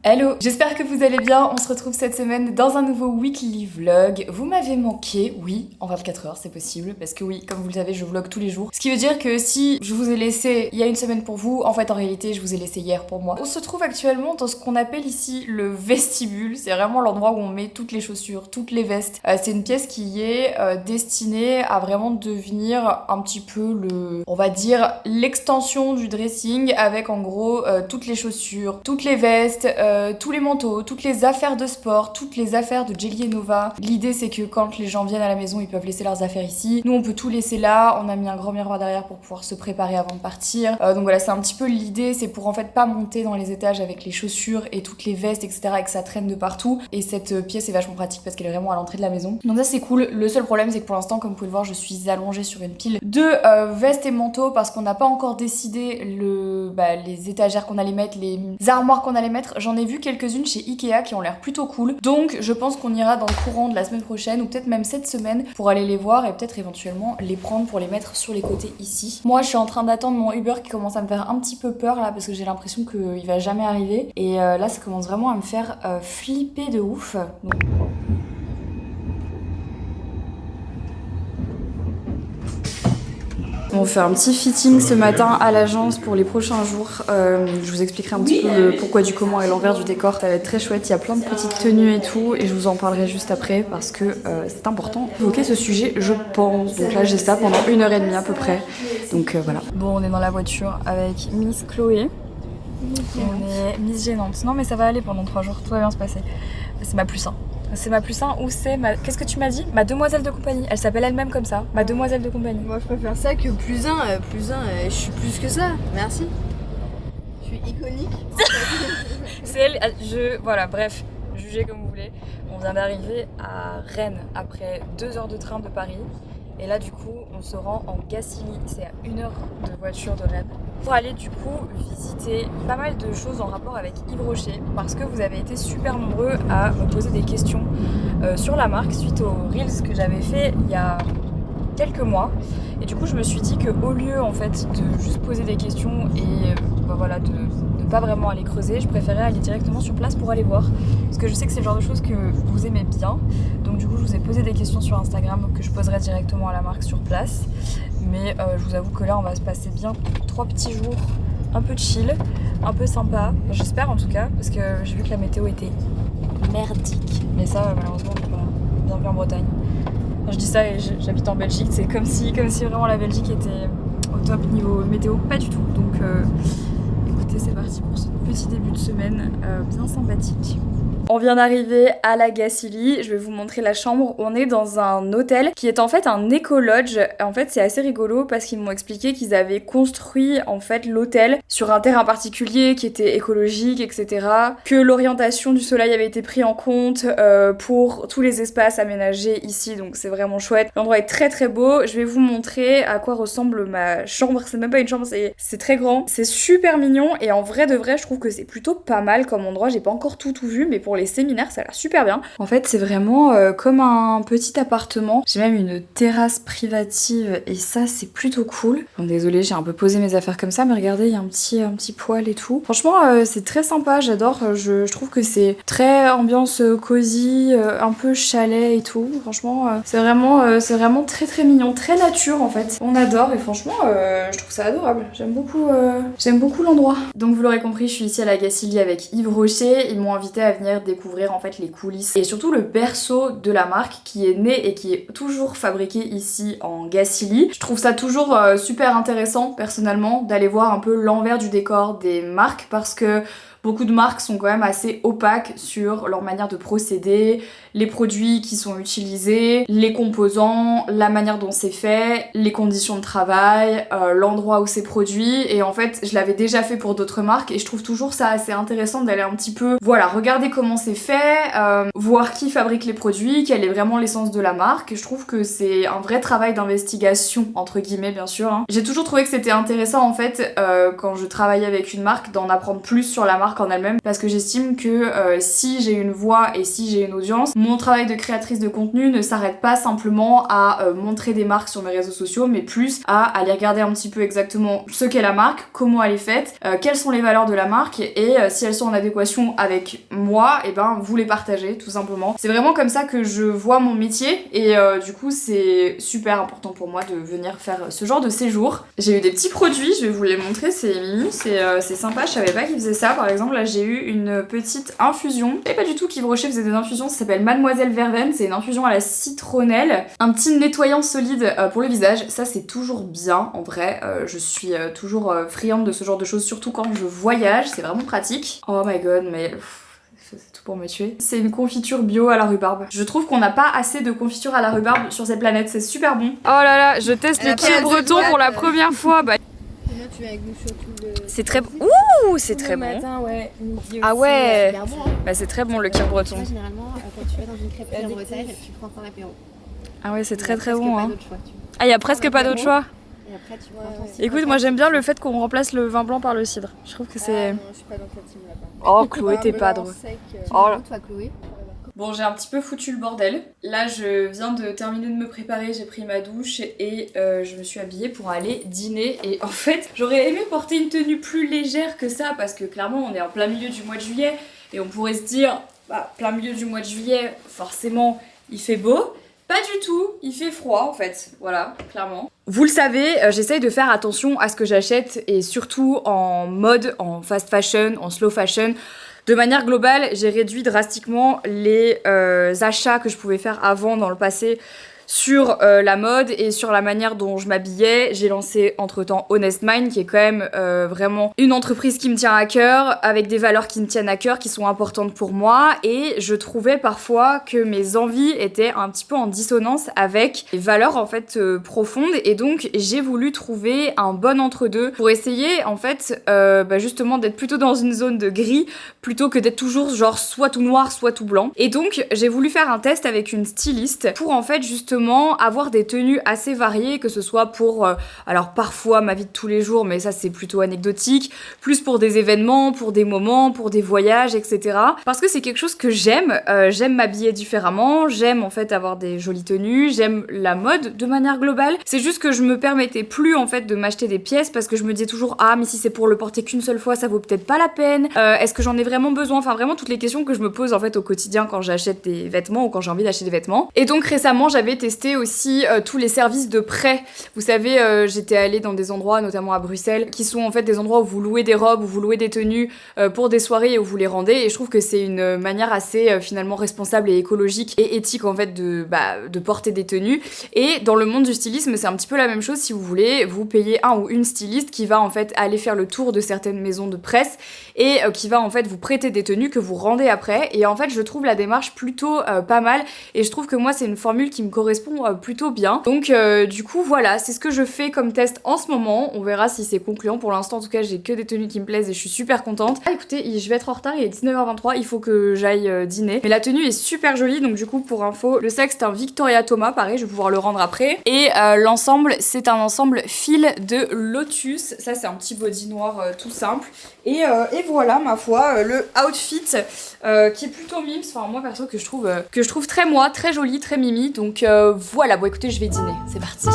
Hello, j'espère que vous allez bien. On se retrouve cette semaine dans un nouveau weekly vlog. Vous m'avez manqué, oui, en 24 heures, c'est possible, parce que oui, comme vous le savez, je vlog tous les jours. Ce qui veut dire que si je vous ai laissé il y a une semaine pour vous, en fait, en réalité, je vous ai laissé hier pour moi. On se trouve actuellement dans ce qu'on appelle ici le vestibule. C'est vraiment l'endroit où on met toutes les chaussures, toutes les vestes. C'est une pièce qui est destinée à vraiment devenir un petit peu on va dire, l'extension du dressing avec en gros toutes les chaussures, toutes les vestes, tous les manteaux, toutes les affaires de sport, toutes les affaires de Jelly et Nova. L'idée c'est que quand les gens viennent à la maison, ils peuvent laisser leurs affaires ici. Nous on peut tout laisser là, on a mis un grand miroir derrière pour pouvoir se préparer avant de partir. Donc voilà, c'est un petit peu l'idée, c'est pour en fait pas monter dans les étages avec les chaussures et toutes les vestes, etc. et que ça traîne de partout. Et cette pièce est vachement pratique parce qu'elle est vraiment à l'entrée de la maison. Donc ça c'est cool. Le seul problème c'est que pour l'instant, comme vous pouvez le voir, je suis allongée sur une pile de vestes et manteaux parce qu'on n'a pas encore décidé les étagères qu'on allait mettre, les armoires qu'on allait mettre. J'en ai vu quelques-unes chez Ikea qui ont l'air plutôt cool. Donc je pense qu'on ira dans le courant de la semaine prochaine ou peut-être même cette semaine pour aller les voir et peut-être éventuellement les prendre pour les mettre sur les côtés ici. Moi je suis en train d'attendre mon Uber qui commence à me faire un petit peu peur là parce que j'ai l'impression qu'il va jamais arriver. Et là ça commence vraiment à me faire flipper de ouf. Donc... On fait un petit fitting ce matin à l'agence pour les prochains jours. Je vous expliquerai un petit peu le pourquoi du comment et l'envers du décor. Ça va être très chouette, il y a plein de petites tenues et tout et je vous en parlerai juste après parce que c'est important d'évoquer ce sujet je pense. Donc là j'ai ça pendant 1h30 à peu près. Donc voilà. Bon, on est dans la voiture avec Miss Chloé. On est Miss Gênante. Non mais ça va aller pendant 3 jours, tout va bien se passer. C'est ma plus 1. C'est ma plus 1 ou c'est ma... Qu'est-ce que tu m'as dit? Ma demoiselle de compagnie. Elle s'appelle elle-même comme ça. Ma demoiselle de compagnie. Moi je préfère ça que plus 1. Je suis plus que ça. Merci. Je suis iconique. C'est elle. Voilà, bref. Jugez comme vous voulez. On vient d'arriver à Rennes après 2 heures de train de Paris. Et là du coup on se rend en Gacilly, c'est à 1 heure de voiture de Rennes. Pour aller du coup visiter pas mal de choses en rapport avec Yves Rocher parce que vous avez été super nombreux à me poser des questions sur la marque suite aux Reels que j'avais fait il y a quelques mois. Et du coup je me suis dit qu'au lieu en fait de juste poser des questions et voilà, de pas vraiment aller creuser, je préférais aller directement sur place pour aller voir parce que je sais que c'est le genre de choses que vous aimez bien. Donc du coup je vous ai posé des questions sur Instagram que je poserai directement à la marque sur place, mais je vous avoue que là on va se passer bien 3 petits jours un peu chill, un peu sympa, j'espère en tout cas, parce que j'ai vu que la météo était merdique, mais ça malheureusement on est pas bienvenue en Bretagne. Quand je dis ça et j'habite en Belgique, c'est comme si vraiment la Belgique était au top niveau météo, pas du tout. Donc écoutez, c'est parti pour ce petit début de semaine bien sympathique. On vient d'arriver à la Gacilly, je vais vous montrer la chambre. On est dans un hôtel qui est en fait un éco-lodge. En fait c'est assez rigolo parce qu'ils m'ont expliqué qu'ils avaient construit en fait l'hôtel sur un terrain particulier qui était écologique, etc. Que l'orientation du soleil avait été pris en compte pour tous les espaces aménagés ici, donc c'est vraiment chouette. L'endroit est très très beau, je vais vous montrer à quoi ressemble ma chambre. C'est même pas une chambre, c'est très grand, c'est super mignon et en vrai de vrai je trouve que c'est plutôt pas mal comme endroit. J'ai pas encore tout vu mais pour les séminaires ça a l'air super bien. En fait c'est vraiment comme un petit appartement. J'ai même une terrasse privative et ça c'est plutôt cool. Bon désolée j'ai un peu posé mes affaires comme ça mais regardez il y a un petit poêle et tout. Franchement c'est très sympa, j'adore. Je trouve que c'est très ambiance cosy, un peu chalet et tout. Franchement c'est vraiment très très mignon, très nature en fait. On adore et franchement je trouve ça adorable. J'aime beaucoup l'endroit. Donc vous l'aurez compris je suis ici à la Gacilly avec Yves Rocher. Ils m'ont invité à venir découvrir en fait les coulisses et surtout le berceau de la marque qui est né et qui est toujours fabriqué ici en Gacilly. Je trouve ça toujours super intéressant personnellement d'aller voir un peu l'envers du décor des marques parce que beaucoup de marques sont quand même assez opaques sur leur manière de procéder, les produits qui sont utilisés, les composants, la manière dont c'est fait, les conditions de travail, l'endroit où c'est produit. Et en fait, je l'avais déjà fait pour d'autres marques et je trouve toujours ça assez intéressant d'aller un petit peu, voilà, regarder comment c'est fait, voir qui fabrique les produits, quelle est vraiment l'essence de la marque. Je trouve que c'est un vrai travail d'investigation, entre guillemets, bien sûr. Hein. J'ai toujours trouvé que c'était intéressant, en fait, quand je travaillais avec une marque, d'en apprendre plus sur la marque marque en elle-même parce que j'estime que si j'ai une voix et si j'ai une audience, mon travail de créatrice de contenu ne s'arrête pas simplement à montrer des marques sur mes réseaux sociaux, mais plus à aller regarder un petit peu exactement ce qu'est la marque, comment elle est faite, quelles sont les valeurs de la marque et si elles sont en adéquation avec moi, et ben vous les partagez tout simplement. C'est vraiment comme ça que je vois mon métier et du coup c'est super important pour moi de venir faire ce genre de séjour. J'ai eu des petits produits, je vais vous les montrer, c'est mimi, c'est sympa, je savais pas qu'ils faisaient ça. Par exemple là j'ai eu une petite infusion, et pas du tout qu'Yves Rocher faisait des infusions, ça s'appelle Mademoiselle Verveine, c'est une infusion à la citronnelle, un petit nettoyant solide pour le visage, ça c'est toujours bien en vrai, je suis toujours friande de ce genre de choses, surtout quand je voyage, c'est vraiment pratique. Oh my god, mais c'est tout pour me tuer. C'est une confiture bio à la rhubarbe. Je trouve qu'on n'a pas assez de confiture à la rhubarbe sur cette planète, c'est super bon. Oh là là, je teste le kir breton pour la première fois. Bah... Tu avec nous sur tout le... C'est très bon. Ouh, c'est très bon. Matin, ouais, midi aussi, ah ouais. Bon, hein. Bah c'est très bon le kir breton. Moi, généralement, quand tu vas dans une crêperie en Bretagne, tu prends ton apéro. Ah ouais, c'est très très bon. Hein. Choix, ah, il y a presque pas d'autre choix. Et après, tu prends ton cidre. Écoute, moi j'aime bien le fait qu'on remplace le vin blanc par le cidre. Je trouve que c'est... Ah non, je suis pas dans ta team là-bas. Oh Chloé, t'es pas drôle. Oh là. Toi, Chloé. Bon, j'ai un petit peu foutu le bordel. Là, je viens de terminer de me préparer, j'ai pris ma douche et je me suis habillée pour aller dîner. Et en fait, j'aurais aimé porter une tenue plus légère que ça parce que clairement, on est en plein milieu du mois de juillet et on pourrait se dire, bah, plein milieu du mois de juillet, forcément, il fait beau. Pas du tout, il fait froid en fait, voilà, clairement. Vous le savez, j'essaye de faire attention à ce que j'achète et surtout en mode, en fast fashion, en slow fashion. De manière globale, j'ai réduit drastiquement les achats que je pouvais faire avant dans le passé sur la mode et sur la manière dont je m'habillais. J'ai lancé entre-temps Honest Mind, qui est quand même vraiment une entreprise qui me tient à cœur, avec des valeurs qui me tiennent à cœur, qui sont importantes pour moi. Et je trouvais parfois que mes envies étaient un petit peu en dissonance avec les valeurs en fait profondes. Et donc j'ai voulu trouver un bon entre-deux pour essayer en fait justement d'être plutôt dans une zone de gris plutôt que d'être toujours genre soit tout noir, soit tout blanc. Et donc j'ai voulu faire un test avec une styliste pour en fait justement avoir des tenues assez variées, que ce soit pour, alors parfois ma vie de tous les jours, mais ça c'est plutôt anecdotique, plus pour des événements, pour des moments, pour des voyages, etc. Parce que c'est quelque chose que j'aime, j'aime m'habiller différemment, j'aime en fait avoir des jolies tenues, j'aime la mode de manière globale. C'est juste que je me permettais plus en fait de m'acheter des pièces parce que je me disais toujours, ah mais si c'est pour le porter qu'une seule fois, ça vaut peut-être pas la peine, est-ce que j'en ai vraiment besoin, enfin vraiment toutes les questions que je me pose en fait au quotidien quand j'achète des vêtements ou quand j'ai envie d'acheter des vêtements. Et donc récemment j'avais testé aussi tous les services de prêt. Vous savez, j'étais allée dans des endroits, notamment à Bruxelles, qui sont en fait des endroits où vous louez des robes, où vous louez des tenues pour des soirées et où vous les rendez. Et je trouve que c'est une manière assez finalement responsable et écologique et éthique en fait de porter des tenues. Et dans le monde du stylisme, c'est un petit peu la même chose. Si vous voulez, vous payez un ou une styliste qui va en fait aller faire le tour de certaines maisons de presse et qui va en fait vous prêter des tenues que vous rendez après. Et en fait, je trouve la démarche plutôt pas mal et je trouve que moi, c'est une formule qui me correspond plutôt bien. Donc du coup voilà, c'est ce que je fais comme test en ce moment. On verra si c'est concluant. Pour l'instant en tout cas j'ai que des tenues qui me plaisent et je suis super contente. Ah écoutez, je vais être en retard, il est 19h23, il faut que j'aille dîner. Mais la tenue est super jolie, donc du coup pour info, le sac c'est un Victoria Thomas, pareil je vais pouvoir le rendre après. Et l'ensemble c'est un ensemble fil de Lotus. Ça c'est un petit body noir tout simple. Et voilà ma foi, le outfit qui est plutôt mimes, enfin moi perso que je trouve très moi, très joli, très mimi. Donc voilà, bon écoutez, je vais dîner, c'est parti.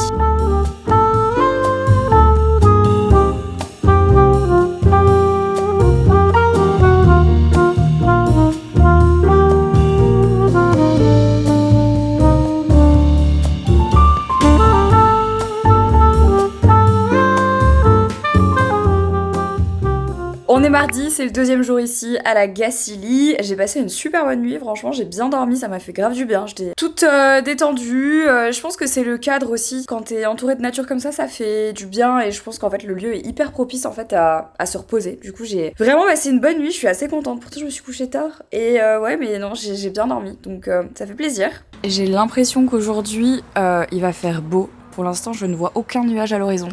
On est mardi, c'est le deuxième jour ici à la Gacilly. J'ai passé une super bonne nuit, franchement j'ai bien dormi, ça m'a fait grave du bien. J'étais toute détendue, je pense que c'est le cadre aussi. Quand t'es entourée de nature comme ça fait du bien et je pense qu'en fait le lieu est hyper propice en fait à se reposer. Du coup j'ai vraiment passé une bonne nuit, je suis assez contente. Pourtant je me suis couchée tard et ouais mais non j'ai bien dormi donc ça fait plaisir. J'ai l'impression qu'aujourd'hui il va faire beau. Pour l'instant je ne vois aucun nuage à l'horizon.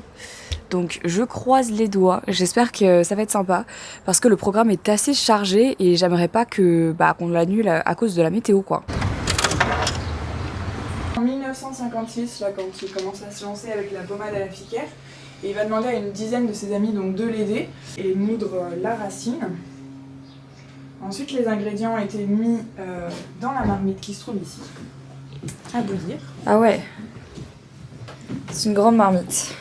Donc je croise les doigts, j'espère que ça va être sympa parce que le programme est assez chargé et j'aimerais pas qu'on l'annule à cause de la météo quoi. En 1956, là, quand il commence à se lancer avec la pommade à la Fiquaire, et il va demander à une dizaine de ses amis donc de l'aider et moudre la racine. Ensuite, les ingrédients ont été mis dans la marmite qui se trouve ici, à bouillir. Ah ouais. C'est une grande marmite.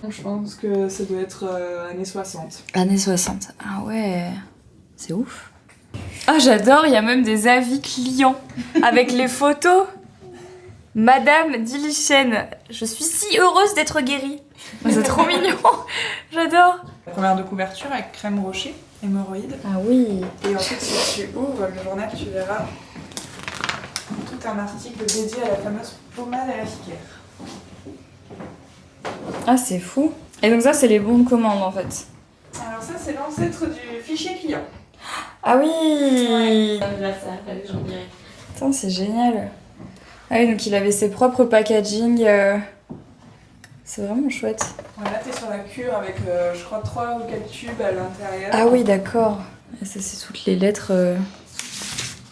Je pense que ça doit être années 60. Années 60. Ah ouais. C'est ouf. Ah j'adore, il y a même des avis clients avec les photos. Madame Dilichen, je suis si heureuse d'être guérie. C'est trop mignon. J'adore. La première de couverture avec crème rocher, hémorroïde. Ah oui. Et ensuite, si tu ouvres le journal, tu verras tout un article dédié à la fameuse pommade à la ficaire. Ah c'est fou. Et donc ça c'est les bons de commande en fait. Alors ça, c'est l'ancêtre du fichier client. Ah oui. Anniversaire, fallait que j'en dirais. Putain c'est génial. Ah oui donc il avait ses propres packaging. C'est vraiment chouette. Voilà, t'es sur la cure avec, je crois, 3 ou 4 tubes à l'intérieur. Ah oui d'accord. Et ça c'est toutes les lettres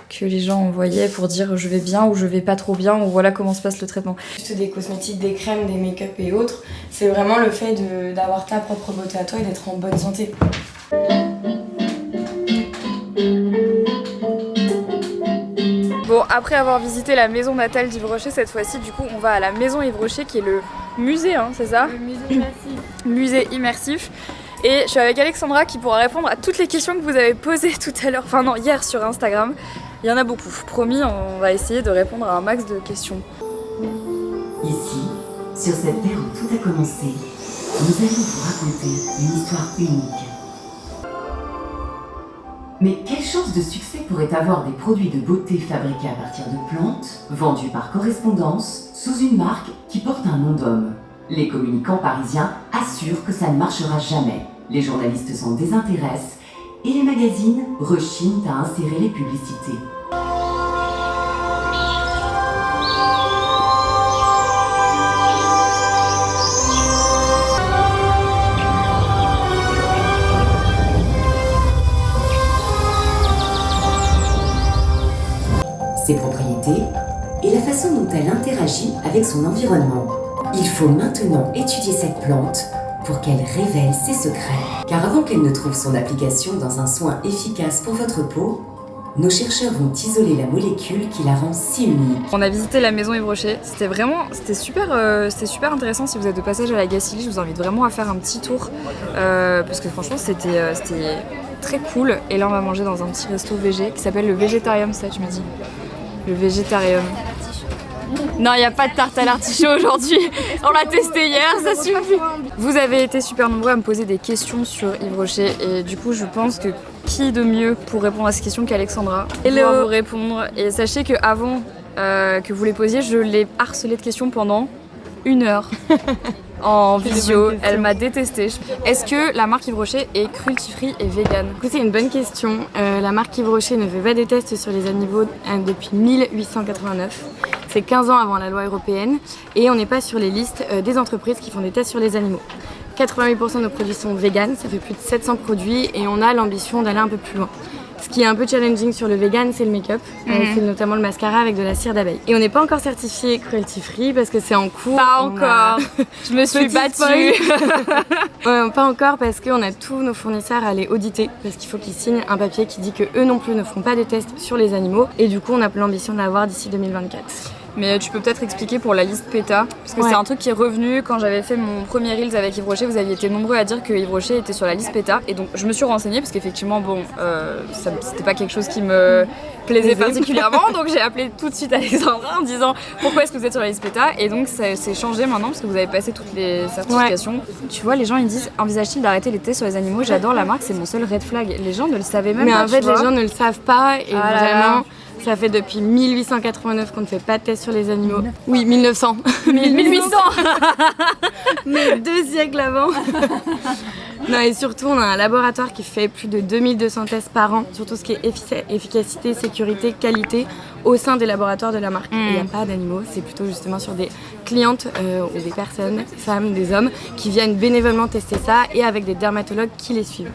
que les gens envoyaient pour dire je vais bien ou je vais pas trop bien ou voilà comment se passe le traitement. Juste des cosmétiques, des crèmes, des make-up et autres, c'est vraiment le fait d'avoir ta propre beauté à toi et d'être en bonne santé. Bon, après avoir visité la maison natale d'Yves Rocher, cette fois-ci, du coup, on va à la maison Yves Rocher, qui est le musée, hein, c'est ça? Le musée immersif. Musée immersif. Et je suis avec Alexandra qui pourra répondre à toutes les questions que vous avez posées tout à l'heure, enfin non, hier sur Instagram. Il y en a beaucoup. Promis, on va essayer de répondre à un max de questions. Ici, sur cette terre où tout a commencé, nous allons vous raconter une histoire unique. Mais quelle chance de succès pourraient avoir des produits de beauté fabriqués à partir de plantes, vendus par correspondance, sous une marque qui porte un nom d'homme? Les communicants parisiens assurent que ça ne marchera jamais. Les journalistes s'en désintéressent et les magazines rechignent à insérer les publicités. Ses propriétés et la façon dont elle interagit avec son environnement. Il faut maintenant étudier cette plante pour qu'elle révèle ses secrets. Car avant qu'elle ne trouve son application dans un soin efficace pour votre peau, nos chercheurs vont isoler la molécule qui la rend si unique. On a visité la maison Yves Rocher, c'était super intéressant. Si vous êtes de passage à la Gacilly, je vous invite vraiment à faire un petit tour parce que franchement c'était très cool. Et là on va manger dans un petit resto végé qui s'appelle le Végétarium, ça tu me dis. Le Végétarium. Non, il n'y a pas de tarte à l'artichaut aujourd'hui. On l'a testé hier, ça suffit. Vous avez été super nombreux à me poser des questions sur Yves Rocher et du coup je pense que qui de mieux pour répondre à ces questions qu'Alexandra pour pouvoir vous répondre. Et sachez qu'avant que vous les posiez, je l'ai harcelé de questions pendant 1 heure en visio. Elle m'a détestée. Est-ce que la marque Yves Rocher est cruelty-free et vegan? C'est une bonne question. La marque Yves Rocher ne fait pas des tests sur les animaux depuis 1889. C'est 15 ans avant la loi européenne et on n'est pas sur les listes des entreprises qui font des tests sur les animaux. 88% de nos produits sont vegan, ça fait plus de 700 produits et on a l'ambition d'aller un peu plus loin. Ce qui est un peu challenging sur le vegan, c'est le make-up, c'est notamment le mascara avec de la cire d'abeille. Et on n'est pas encore certifié cruelty free parce que c'est en cours. Pas encore. Je me suis battue. Pas encore parce qu'on a tous nos fournisseurs à aller auditer parce qu'il faut qu'ils signent un papier qui dit que eux non plus ne feront pas de tests sur les animaux et du coup on a l'ambition de l'avoir d'ici 2024. Mais tu peux peut-être expliquer pour la liste PETA, parce que c'est un truc qui est revenu quand j'avais fait mon premier Reels avec Yves Rocher. Vous aviez été nombreux à dire que Yves Rocher était sur la liste PETA, et donc je me suis renseignée parce qu'effectivement, bon, c'était pas quelque chose qui me plaisait particulièrement, donc j'ai appelé tout de suite Alexandra en me disant pourquoi est-ce que vous êtes sur la liste PETA, et donc ça s'est changé maintenant parce que vous avez passé toutes les certifications. Tu vois, les gens ils disent envisage-t-il d'arrêter les tests sur les animaux? J'adore la marque, c'est mon seul red flag. Les gens ne le savaient même pas. Mais en fait, les gens ne le savent pas, et vraiment. Ça fait depuis 1889 qu'on ne fait pas de tests sur les animaux. Oui, 1900. 1800. Mais 2 siècles avant. Non, et surtout, on a un laboratoire qui fait plus de 2200 tests par an sur tout ce qui est efficacité, sécurité, qualité au sein des laboratoires de la marque. Il n'y a pas d'animaux, c'est plutôt justement sur des clientes ou des personnes, femmes, des hommes, qui viennent bénévolement tester ça et avec des dermatologues qui les suivent.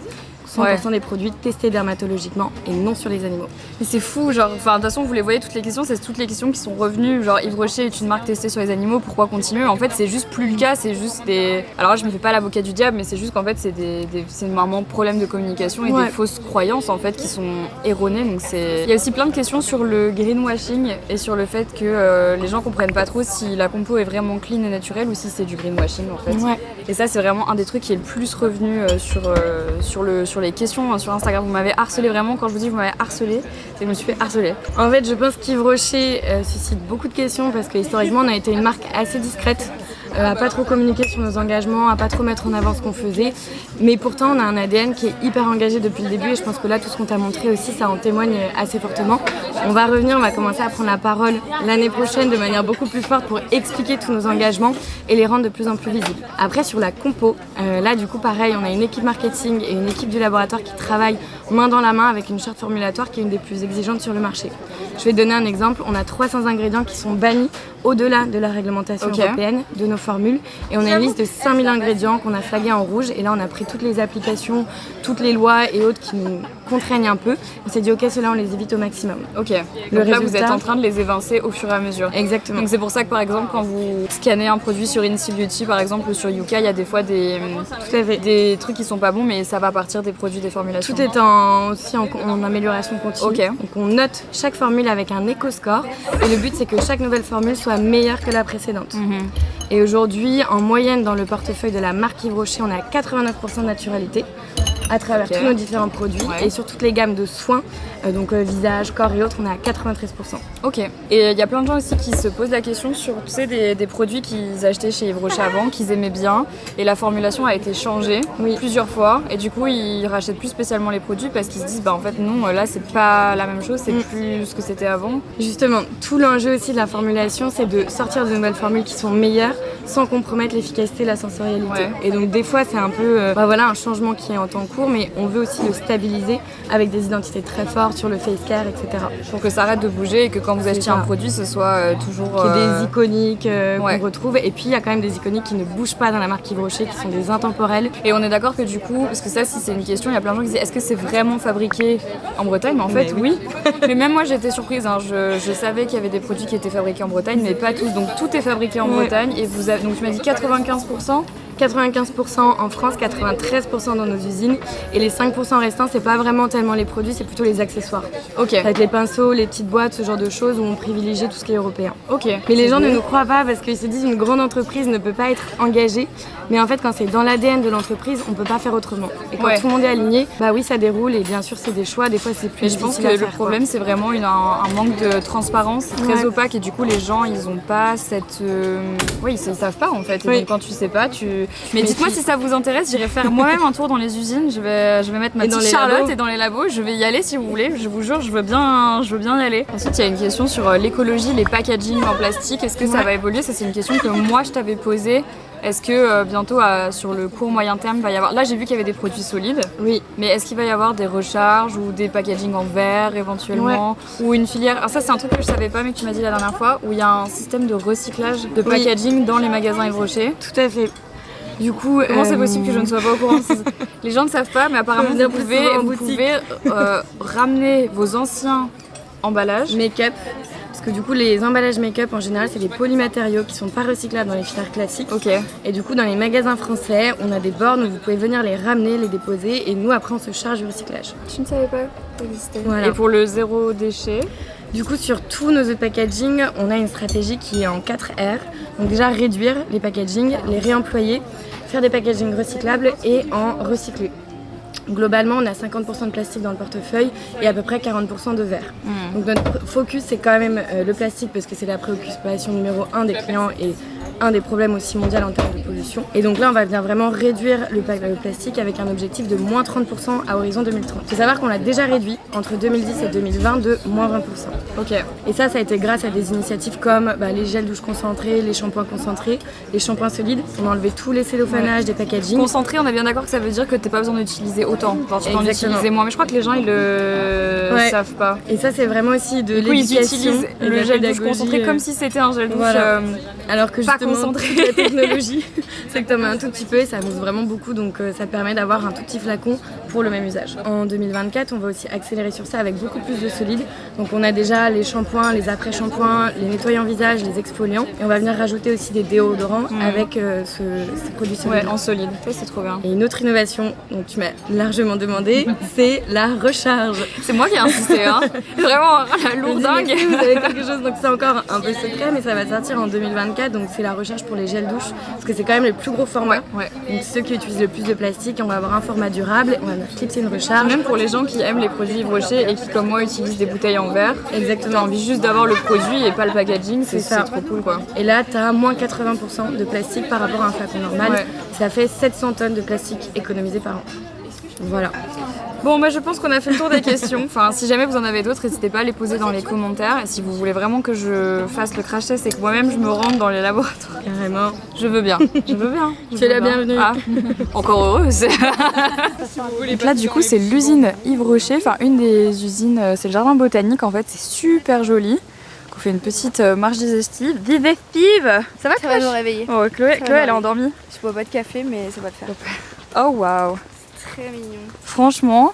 100% des produits testés dermatologiquement et non sur les animaux. Mais c'est fou, genre, enfin, de toute façon, vous les voyez, toutes les questions, c'est toutes les questions qui sont revenues. Genre, Yves Rocher est une marque testée sur les animaux, pourquoi continuer? En fait, c'est juste plus le cas, c'est juste des. Alors là, je me fais pas l'avocat du diable, mais c'est juste qu'en fait, c'est vraiment un problème de communication et des fausses croyances, en fait, qui sont erronées. Donc, il y a aussi plein de questions sur le greenwashing et sur le fait que les gens comprennent pas trop si la compo est vraiment clean et naturelle ou si c'est du greenwashing, en fait. Ouais. Et ça, c'est vraiment un des trucs qui est le plus revenu sur les questions sur Instagram. Vous m'avez harcelé vraiment, quand je vous dis que vous m'avez harcelé, c'est que je me suis fait harceler. En fait, je pense qu'Yves Rocher suscite beaucoup de questions parce que historiquement, on a été une marque assez discrète, à pas trop communiquer sur nos engagements, à pas trop mettre en avant ce qu'on faisait. Mais pourtant, on a un ADN qui est hyper engagé depuis le début et je pense que là, tout ce qu'on t'a montré aussi, ça en témoigne assez fortement. On va revenir, on va commencer à prendre la parole l'année prochaine de manière beaucoup plus forte pour expliquer tous nos engagements et les rendre de plus en plus visibles. Après, sur la compo, là, du coup, pareil, on a une équipe marketing et une équipe du laboratoire qui travaillent main dans la main avec une charte formulatoire qui est une des plus exigeantes sur le marché. Je vais te donner un exemple. On a 300 ingrédients qui sont bannis au-delà de la réglementation européenne de nos formules et on a une liste de 5000 ingrédients qu'on a flagués en rouge et là on a pris toutes les applications, toutes les lois et autres qui nous contraignent un peu. On s'est dit ok, ceux-là on les évite au maximum. Ok, donc là vous êtes en train de les évincer au fur et à mesure. Exactement. Donc c'est pour ça que par exemple quand vous scannez un produit sur Incy Beauty par exemple ou sur Yuka, il y a des fois des trucs qui sont pas bons mais ça va partir des produits, des formulations. Tout est aussi en amélioration continue. Okay. Donc on note chaque formule avec un éco-score et le but c'est que chaque nouvelle formule soit meilleure que la précédente. Et aujourd'hui, en moyenne dans le portefeuille de la marque Yves Rocher, on est à 89% de naturalité à travers tous nos différents produits et sur toutes les gammes de soins, donc visage, corps et autres, on est à 93%. Ok. Et il y a plein de gens aussi qui se posent la question sur des produits qu'ils achetaient chez Yves Rocher avant, qu'ils aimaient bien et la formulation a été changée plusieurs fois et du coup ils rachètent plus spécialement les produits parce qu'ils se disent bah en fait non, là c'est pas la même chose, c'est plus ce que c'était avant. Justement, tout l'enjeu aussi de la formulation c'est de sortir de nouvelles formules qui sont meilleures sans compromettre l'efficacité et la sensorialité. Et donc des fois c'est un peu un changement qui est en temps court mais on veut aussi le stabiliser avec des identités très fortes sur le face care, etc. Pour que ça arrête de bouger et que quand vous achetez un produit ce soit toujours... Qu'il y ait des iconiques qu'on retrouve et puis il y a quand même des iconiques qui ne bougent pas dans la marque Yves Rocher qui sont des intemporels. Et on est d'accord que du coup, parce que ça si c'est une question, il y a plein de gens qui disent est-ce que c'est vraiment fabriqué en Bretagne? Mais en fait oui. Mais même moi j'étais surprise, hein. Je savais qu'il y avait des produits qui étaient fabriqués en Bretagne mais pas tous, donc tout est fabriqué en Bretagne et donc tu m'as dit 95%. 95% en France, 93% dans nos usines et les 5% restants c'est pas vraiment tellement les produits, c'est plutôt les accessoires. Ok. Avec les pinceaux, les petites boîtes, ce genre de choses où on privilégie tout ce qui est européen. Ok. Mais les gens ne nous croient pas parce qu'ils se disent une grande entreprise ne peut pas être engagée, mais en fait quand c'est dans l'ADN de l'entreprise on peut pas faire autrement. Et quand tout le monde est aligné, bah oui ça déroule et bien sûr c'est des choix, des fois c'est plus difficile à faire. Je pense que le problème c'est vraiment un manque de transparence très opaque et du coup les gens ils ont pas cette... ils savent pas en fait. Et donc quand tu sais pas, Mais dites-moi si ça vous intéresse, j'irai faire moi-même un tour dans les usines, je vais mettre ma petite Charlotte et dans les labos, je vais y aller si vous voulez, je vous jure, je veux bien y aller. Ensuite, il y a une question sur l'écologie, les packaging en plastique, est-ce que ça va évoluer? Ça c'est une question que moi je t'avais posée. Est-ce que bientôt, sur le court moyen terme, il va y avoir... Là, j'ai vu qu'il y avait des produits solides. Oui. Mais est-ce qu'il va y avoir des recharges ou des packaging en verre éventuellement? Ou une filière... Alors ça, c'est un truc que je savais pas, mais que tu m'as dit la dernière fois, où il y a un système de recyclage de packaging dans les magasins Yves Rocher. Tout à fait. Du coup, comment c'est possible que je ne sois pas au courant? Les gens ne savent pas, mais apparemment vous pouvez ramener vos anciens emballages. Make-up. Parce que du coup, les emballages make-up en général, c'est des polymatériaux qui sont pas recyclables dans les filières classiques. Ok. Et du coup, dans les magasins français, on a des bornes où vous pouvez venir les ramener, les déposer, et nous après on se charge du recyclage. Je ne savais pas que ça existait. Voilà. Et pour le zéro déchet? Du coup, sur tous nos autres packaging, on a une stratégie qui est en 4 R. Donc déjà réduire les packaging, les réemployer, faire des packaging recyclables et en recycler. Globalement, on a 50% de plastique dans le portefeuille et à peu près 40% de verre. Donc notre focus, c'est quand même le plastique parce que c'est la préoccupation numéro 1 des clients et un des problèmes aussi mondiaux en termes de pollution. Et donc là, on va venir vraiment réduire le plastique avec un objectif de moins 30% à horizon 2030. Il faut savoir qu'on l'a déjà réduit entre 2010 et 2020 de moins 20%. Ok. Et ça a été grâce à des initiatives comme les gels douche concentrés, les shampoings concentrés, les shampoings solides. On a enlevé tous les cellophanages des packaging. Concentré, on est bien d'accord que ça veut dire que t'as pas besoin d'utiliser autant. Genre, tu peux en utiliser moins. Mais je crois que les gens ils le savent pas. Et ça, c'est vraiment aussi de l'éducation. Ils utilisent le gel douche concentré comme si c'était un gel douche. Alors que pas justement, concentré. La technologie, c'est que t'en mets un tout petit peu et ça mousse vraiment beaucoup. Donc ça te permet d'avoir un tout petit flacon pour le même usage. En 2024, on va aussi accélérer sur ça avec beaucoup plus de solides. Donc on a déjà les shampoings, les après-shampoings, les nettoyants visage, les exfoliants. Et on va venir rajouter aussi des déodorants avec ces produits solides. Ouais, en solide. Ça, c'est trop bien. Et une autre innovation dont tu m'as largement demandé, c'est la recharge. C'est moi qui ai insisté, hein. Vraiment, la lourdingue. Vous avez quelque chose, donc c'est encore un peu secret, mais ça va sortir en 2024. Donc c'est la recharge pour les gels douche, parce que c'est quand même le plus gros format. Ouais. Donc ceux qui utilisent le plus de plastique, on va avoir un format durable, on va venir clipser une recharge. Même pour les gens qui aiment les produits Yves Rocher et qui, comme moi, utilisent des bouteilles en verre. Exactement. T'as envie juste d'avoir le produit et pas le packaging, c'est ça. trop cool, quoi. Et là, tu as moins 80% de plastique par rapport à un flacon normal. Ouais. Ça fait 700 tonnes de plastique économisées par an. Voilà. Bon, bah, je pense qu'on a fait le tour des questions. Enfin, si jamais vous en avez d'autres, n'hésitez pas à les poser dans les commentaires. Et si vous voulez vraiment que je fasse le crash test et que moi-même je me rende dans les laboratoires, Carrément. je veux bien. Je veux bien. Tu es la bienvenue. Ah, encore heureuse. Donc là, du coup, c'est l'usine Yves Rocher. Enfin, une des usines, c'est le jardin botanique. En fait, c'est super joli. On fait une petite marche digestive. Ça va, Ça va Chloé? me réveiller. Oh, Chloé, va elle est aller. endormie. Je bois pas de café, mais ça va le faire. Oh, waouh. Très mignon. Franchement,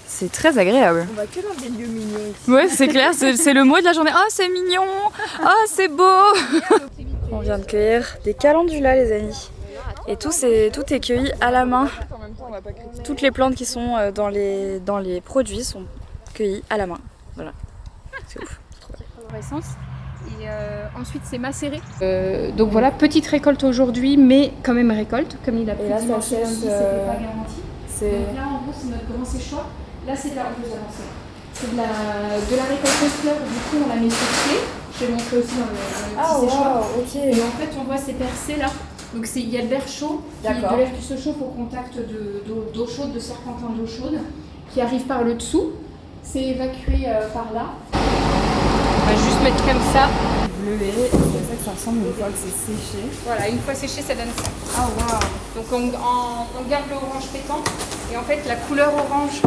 c'est très agréable. On va que dans des lieux mignons ici. Ouais, c'est clair, c'est le mot de la journée. Oh, c'est mignon. Oh, c'est beau. On vient de cueillir des calendulas, les amis. Et tout est cueilli à la main. Toutes les plantes qui sont dans les produits sont cueillies à la main. Voilà. C'est ouf. Essence. Et ensuite c'est macéré. Donc voilà, petite récolte aujourd'hui, mais quand même récolte, comme il a pris dimanche aussi, c'était pas garanti. Donc là en gros c'est notre grand séchoir. Là c'est de la c'est de la récolte de fleurs, du coup on la met séchée. Je vais montrer aussi dans le petit séchoir. ok. Et en fait on voit ces percées là. Donc il y a de l'air chaud, de l'air qui se chauffe au contact d'eau chaude, de serpentin d'eau chaude, qui arrive par le dessous. C'est évacué par là. On va juste mettre comme ça. Bleuet, c'est ça que ça ressemble une fois que c'est séché. Voilà, une fois séché, ça donne ça. Ah waouh. Donc on garde le orange pétant. Et en fait, la couleur orange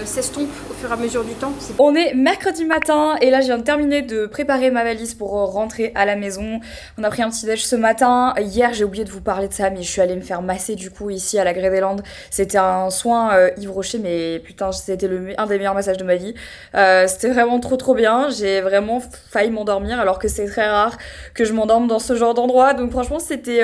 s'estompe au fur et à mesure du temps. On est mercredi matin et là je viens de terminer de préparer ma valise pour rentrer à la maison. On a pris un petit déj ce matin. Hier j'ai oublié de vous parler de ça mais je suis allée me faire masser du coup ici à la Grée des Landes. C'était un soin Yves Rocher mais putain c'était un des meilleurs massages de ma vie. C'était vraiment trop bien. J'ai vraiment failli m'endormir alors que c'est très rare que je m'endorme dans ce genre d'endroit. Donc franchement c'était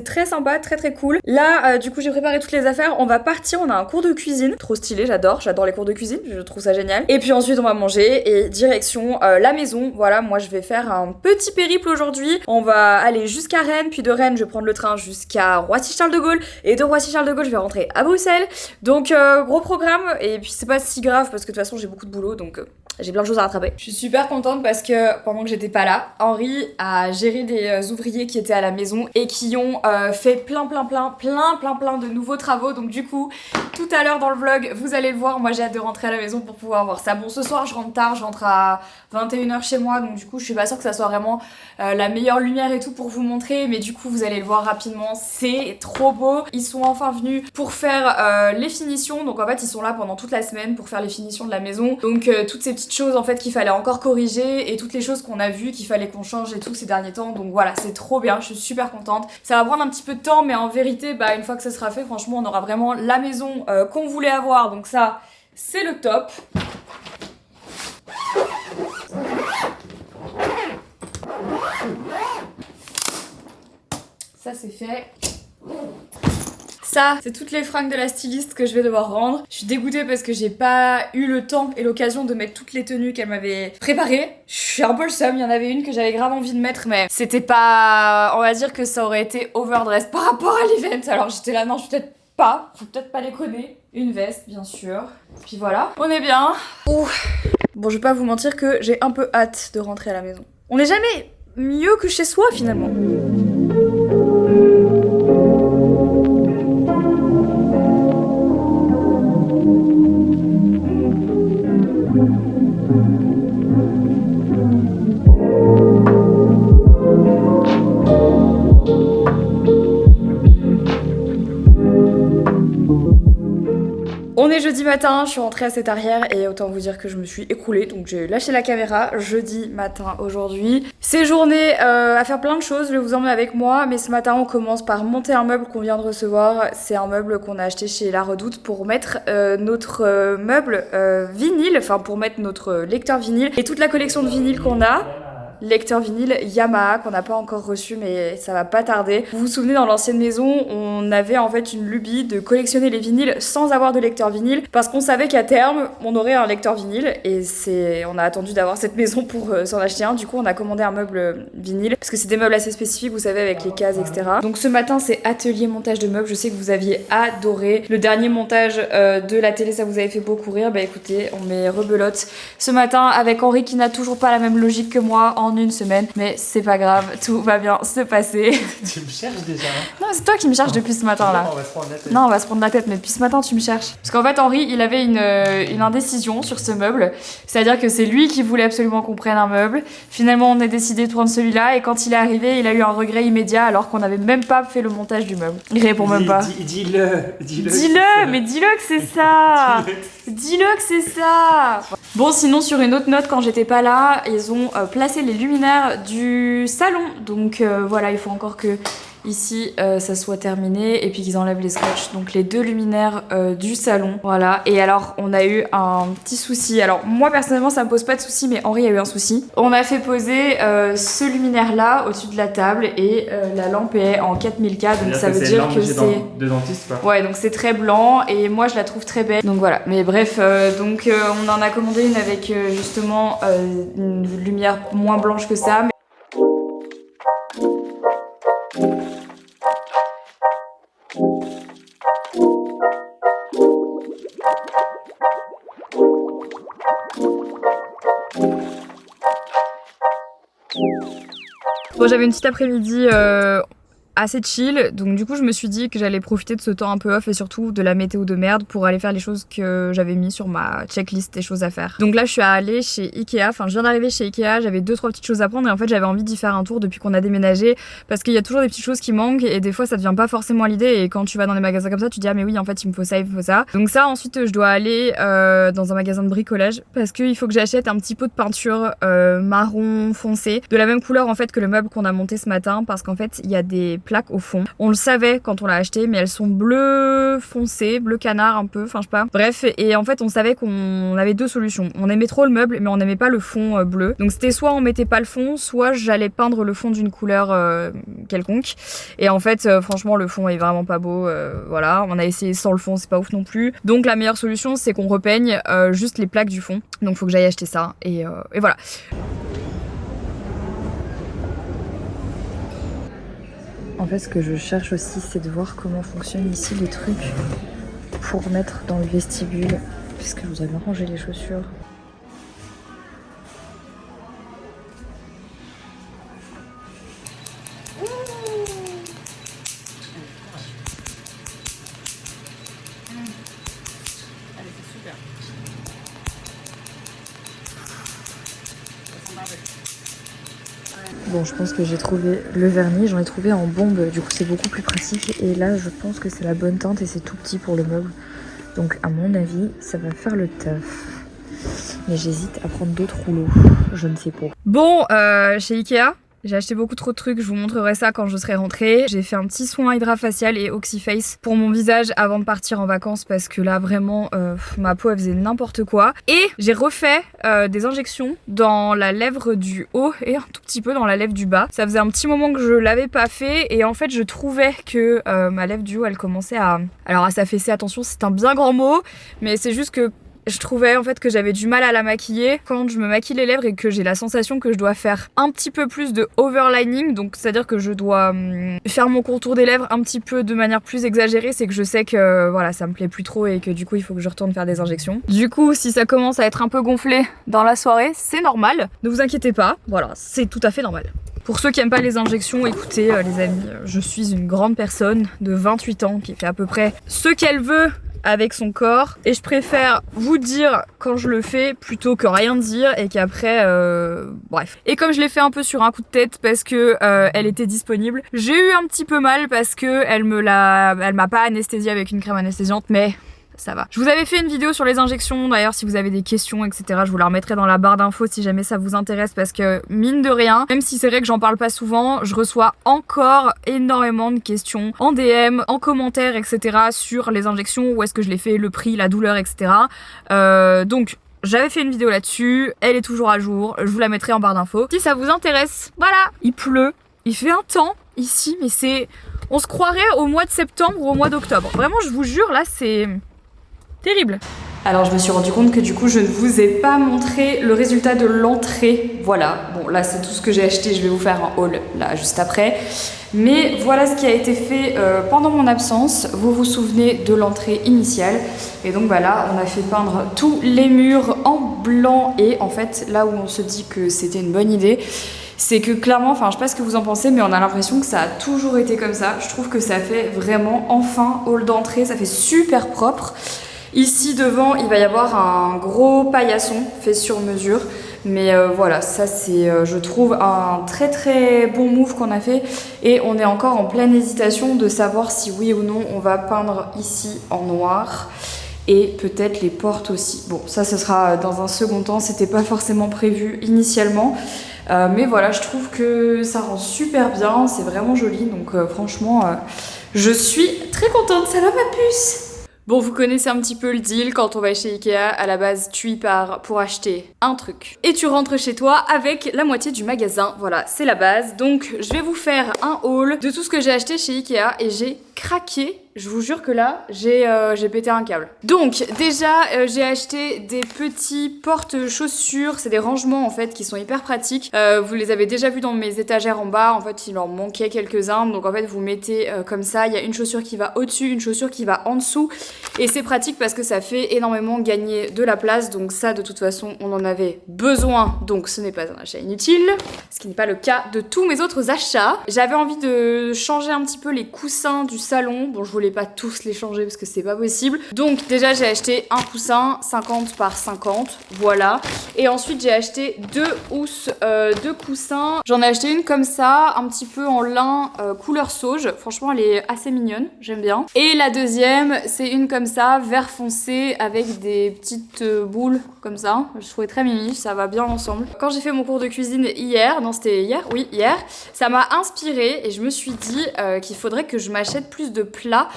très sympa, très cool. Là du coup j'ai préparé toutes les affaires. On va partir, on a un cours de cuisine. Trop stylé, j'adore les cours de cuisine, je trouve ça génial. Et puis ensuite on va manger et direction la maison. Voilà, moi je vais faire un petit périple aujourd'hui. On va aller jusqu'à Rennes, puis de Rennes je vais prendre le train jusqu'à Roissy-Charles de Gaulle et de Roissy-Charles de Gaulle je vais rentrer à Bruxelles. Donc gros programme et puis c'est pas si grave parce que de toute façon j'ai beaucoup de boulot donc j'ai plein de choses à rattraper. Je suis super contente parce que pendant que j'étais pas là, Henri a géré des ouvriers qui étaient à la maison et qui ont fait plein de nouveaux travaux. Donc du coup, tout à l'heure dans le vlog, vous allez le voir, moi j'ai hâte de rentrer à la maison pour pouvoir voir ça. Bon, ce soir je rentre tard, je rentre à 21h chez moi, donc du coup je suis pas sûre que ça soit vraiment la meilleure lumière et tout pour vous montrer, mais du coup vous allez le voir rapidement, c'est trop beau. Ils sont enfin venus pour faire les finitions, donc en fait ils sont là pendant toute la semaine pour faire les finitions de la maison. Donc toutes ces petites choses en fait qu'il fallait encore corriger et toutes les choses qu'on a vues qu'il fallait qu'on change et tout ces derniers temps. Donc voilà, c'est trop bien, je suis super contente. Ça va prendre un petit peu de temps mais en vérité bah une fois que ça sera fait, franchement on aura vraiment la maison qu'on voulait avoir, donc ça c'est le top. Ça c'est fait. Ça, c'est toutes les fringues de la styliste que je vais devoir rendre. Je suis dégoûtée parce que j'ai pas eu le temps et l'occasion de mettre toutes les tenues qu'elle m'avait préparées. Je suis un peu le seum, il y en avait une que j'avais grave envie de mettre mais c'était pas... On va dire que ça aurait été overdress par rapport à l'event. Alors j'étais là, non, je vais peut-être pas déconner. Une veste, bien sûr. Puis voilà, on est bien. Ouh. Bon, je vais pas vous mentir que j'ai un peu hâte de rentrer à la maison. On n'est jamais mieux que chez soi finalement. jeudi matin, je suis rentrée à cette arrière et autant vous dire que je me suis écroulée, donc j'ai lâché la caméra jeudi matin aujourd'hui. C'est journée à faire plein de choses, je vais vous emmener avec moi, mais ce matin on commence par monter un meuble qu'on vient de recevoir. C'est un meuble qu'on a acheté chez La Redoute pour mettre notre meuble vinyle, enfin pour mettre notre lecteur vinyle et toute la collection de vinyles qu'on a. Lecteur vinyle Yamaha qu'on n'a pas encore reçu mais ça va pas tarder. Vous vous souvenez, dans l'ancienne maison on avait en fait une lubie de collectionner les vinyles sans avoir de lecteur vinyle parce qu'on savait qu'à terme on aurait un lecteur vinyle et on a attendu d'avoir cette maison pour s'en acheter un. Du coup on a commandé un meuble vinyle parce que c'est des meubles assez spécifiques, vous savez, avec les cases etc. Donc ce matin c'est atelier montage de meubles. Je sais que vous aviez adoré le dernier montage de la télé, ça vous avait fait beaucoup rire. Bah écoutez, on met rebelote ce matin avec Henri qui n'a toujours pas la même logique que moi en une semaine, mais c'est pas grave, tout va bien se passer. Tu me cherches déjà hein. Non, c'est toi qui me cherches depuis ce matin là. Non, on va se prendre la tête. Non, on va se prendre la tête, mais depuis ce matin tu me cherches. Parce qu'en fait Henri il avait une indécision sur ce meuble, c'est-à-dire que c'est lui qui voulait absolument qu'on prenne un meuble. Finalement on a décidé de prendre celui-là et quand il est arrivé il a eu un regret immédiat alors qu'on n'avait même pas fait le montage du meuble. Il répond même pas. Dis-le. Dis-le, mais dis-le que c'est ça. Dis-le que c'est ça. Bon, sinon sur une autre note, quand j'étais pas là, ils ont placé les luminaires du salon. Donc voilà, il faut encore que ici ça soit terminé et puis qu'ils enlèvent les scotch. Donc les deux luminaires du salon, voilà. Et alors on a eu un petit souci. Alors moi personnellement ça me pose pas de souci, mais Henri a eu un souci. On a fait poser ce luminaire là au-dessus de la table et la lampe est en 4000K, donc ça veut dire que c'est de dentiste quoi. Ouais, donc c'est très blanc et moi je la trouve très belle. Donc voilà, mais bref, donc on en a commandé une avec justement une lumière moins blanche que ça. Bon, j'avais une petite après-midi assez chill, donc du coup je me suis dit que j'allais profiter de ce temps un peu off et surtout de la météo de merde pour aller faire les choses que j'avais mis sur ma checklist des choses à faire. Donc là je suis allée chez Ikea, enfin je viens d'arriver chez Ikea, j'avais 2-3 petites choses à prendre et en fait j'avais envie d'y faire un tour depuis qu'on a déménagé parce qu'il y a toujours des petites choses qui manquent et des fois ça devient pas forcément à l'idée et quand tu vas dans des magasins comme ça tu te dis ah mais oui en fait il me faut ça, il me faut ça. Donc ça ensuite je dois aller dans un magasin de bricolage parce qu'il faut que j'achète un petit pot de peinture marron foncé de la même couleur en fait que le meuble qu'on a monté ce matin parce qu'en fait il y a des plaques au fond. On le savait quand on l'a acheté mais elles sont bleu foncé, bleu canard un peu, enfin je sais pas. Bref, et en fait on savait qu'on avait deux solutions. On aimait trop le meuble mais on n'aimait pas le fond bleu. Donc c'était soit on mettait pas le fond, soit j'allais peindre le fond d'une couleur quelconque. Et en fait franchement le fond est vraiment pas beau, voilà. On a essayé sans le fond, c'est pas ouf non plus. Donc la meilleure solution c'est qu'on repeigne juste les plaques du fond. Donc faut que j'aille acheter ça et voilà. En fait, ce que je cherche aussi, c'est de voir comment fonctionnent ici les trucs pour mettre dans le vestibule, puisque je vous avais rangé les chaussures. Bon, je pense que j'ai trouvé le vernis, j'en ai trouvé en bombe, du coup c'est beaucoup plus pratique. Et là, je pense que c'est la bonne teinte et c'est tout petit pour le meuble. Donc à mon avis, ça va faire le taf. Mais j'hésite à prendre d'autres rouleaux, je ne sais pas. Bon, chez Ikea, j'ai acheté beaucoup trop de trucs, je vous montrerai ça quand je serai rentrée. J'ai fait un petit soin hydrafacial et oxyface pour mon visage avant de partir en vacances parce que là vraiment ma peau elle faisait n'importe quoi. Et j'ai refait des injections dans la lèvre du haut et un tout petit peu dans la lèvre du bas. Ça faisait un petit moment que je l'avais pas fait et en fait je trouvais que ma lèvre du haut elle commençait à s'affaisser. Attention, c'est un bien grand mot, mais c'est juste que je trouvais en fait que j'avais du mal à la maquiller quand je me maquille les lèvres et que j'ai la sensation que je dois faire un petit peu plus de overlining, donc c'est à dire que je dois faire mon contour des lèvres un petit peu de manière plus exagérée. C'est que je sais que voilà ça me plaît plus trop et que du coup il faut que je retourne faire des injections. Du coup si ça commence à être un peu gonflé dans la soirée, c'est normal, ne vous inquiétez pas, voilà, c'est tout à fait normal. Pour ceux qui aiment pas les injections, écoutez les amis, je suis une grande personne de 28 ans qui fait à peu près ce qu'elle veut avec son corps et je préfère vous dire quand je le fais plutôt que rien dire et qu'après bref. Et comme je l'ai fait un peu sur un coup de tête parce que elle était disponible, j'ai eu un petit peu mal parce que elle m'a pas anesthésiée avec une crème anesthésiante, mais ça va. Je vous avais fait une vidéo sur les injections, d'ailleurs si vous avez des questions etc, je vous la remettrai dans la barre d'infos si jamais ça vous intéresse, parce que mine de rien, même si c'est vrai que j'en parle pas souvent, je reçois encore énormément de questions en DM, en commentaire etc sur les injections, où est-ce que je les fais, le prix, la douleur etc. Donc j'avais fait une vidéo là-dessus, elle est toujours à jour, je vous la mettrai en barre d'infos si ça vous intéresse. Voilà, il pleut, il fait un temps ici, mais c'est... On se croirait au mois de septembre ou au mois d'octobre. Vraiment, je vous jure, là, c'est terrible. Alors, je me suis rendu compte que du coup, je ne vous ai pas montré le résultat de l'entrée. Voilà, bon, là, c'est tout ce que j'ai acheté. Je vais vous faire un haul, là, juste après. Mais voilà ce qui a été fait pendant mon absence. Vous vous souvenez de l'entrée initiale. Et donc, bah là, on a fait peindre tous les murs en blanc. Et en fait, là où on se dit que c'était une bonne idée, c'est que clairement, enfin je sais pas ce que vous en pensez, mais on a l'impression que ça a toujours été comme ça. Je trouve que ça fait vraiment enfin hall d'entrée, ça fait super propre. Ici devant, il va y avoir un gros paillasson fait sur mesure. Mais voilà, ça c'est, je trouve, un très très bon move qu'on a fait. Et on est encore en pleine hésitation de savoir si oui ou non on va peindre ici en noir. Et peut-être les portes aussi. Bon, ça ce sera dans un second temps, c'était pas forcément prévu initialement. Mais voilà, je trouve que ça rend super bien, c'est vraiment joli, donc franchement, je suis très contente, ça va ma puce. Bon, vous connaissez un petit peu le deal, quand on va chez Ikea, à la base, tu y pars pour acheter un truc. Et tu rentres chez toi avec la moitié du magasin, voilà, c'est la base. Donc, je vais vous faire un haul de tout ce que j'ai acheté chez Ikea et j'ai craqué. Je vous jure que là, j'ai pété un câble. Donc déjà, j'ai acheté des petits porte-chaussures. C'est des rangements en fait qui sont hyper pratiques. Vous les avez déjà vus dans mes étagères en bas. En fait, il en manquait quelques-uns. Donc en fait, vous mettez comme ça. Il y a une chaussure qui va au-dessus, une chaussure qui va en dessous. Et c'est pratique parce que ça fait énormément gagner de la place. Donc ça, de toute façon, on en avait besoin. Donc ce n'est pas un achat inutile. Ce qui n'est pas le cas de tous mes autres achats. J'avais envie de changer un petit peu les coussins du salon. Bon, je voulais pas tous les changer parce que c'est pas possible. Donc déjà j'ai acheté un coussin 50 par 50, voilà. Et ensuite j'ai acheté deux coussins. J'en ai acheté une comme ça, un petit peu en lin couleur sauge. Franchement elle est assez mignonne, j'aime bien. Et la deuxième c'est une comme ça, vert foncé avec des petites boules comme ça. Je trouvais très mimi, ça va bien ensemble. Quand j'ai fait mon cours de cuisine hier, non c'était hier, oui hier, ça m'a inspirée et je me suis dit qu'il faudrait que je m'achète plus de plats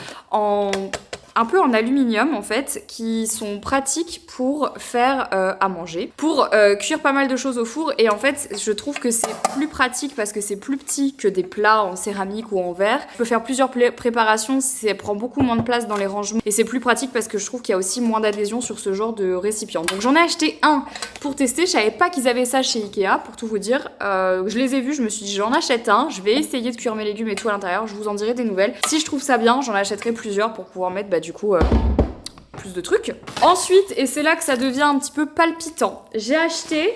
un peu en aluminium en fait, qui sont pratiques pour faire à manger, pour cuire pas mal de choses au four. Et en fait je trouve que c'est plus pratique parce que c'est plus petit que des plats en céramique ou en verre. Je peux faire plusieurs préparations, ça prend beaucoup moins de place dans les rangements et c'est plus pratique parce que je trouve qu'il y a aussi moins d'adhésion sur ce genre de récipient. Donc j'en ai acheté un pour tester, je savais pas qu'ils avaient ça chez Ikea pour tout vous dire. Je les ai vus, je me suis dit j'en achète un, je vais essayer de cuire mes légumes et tout à l'intérieur, je vous en dirai des nouvelles. Si je trouve ça bien, j'en achèterai plusieurs pour pouvoir mettre du coup plus de trucs. Ensuite, et c'est là que ça devient un petit peu palpitant, j'ai acheté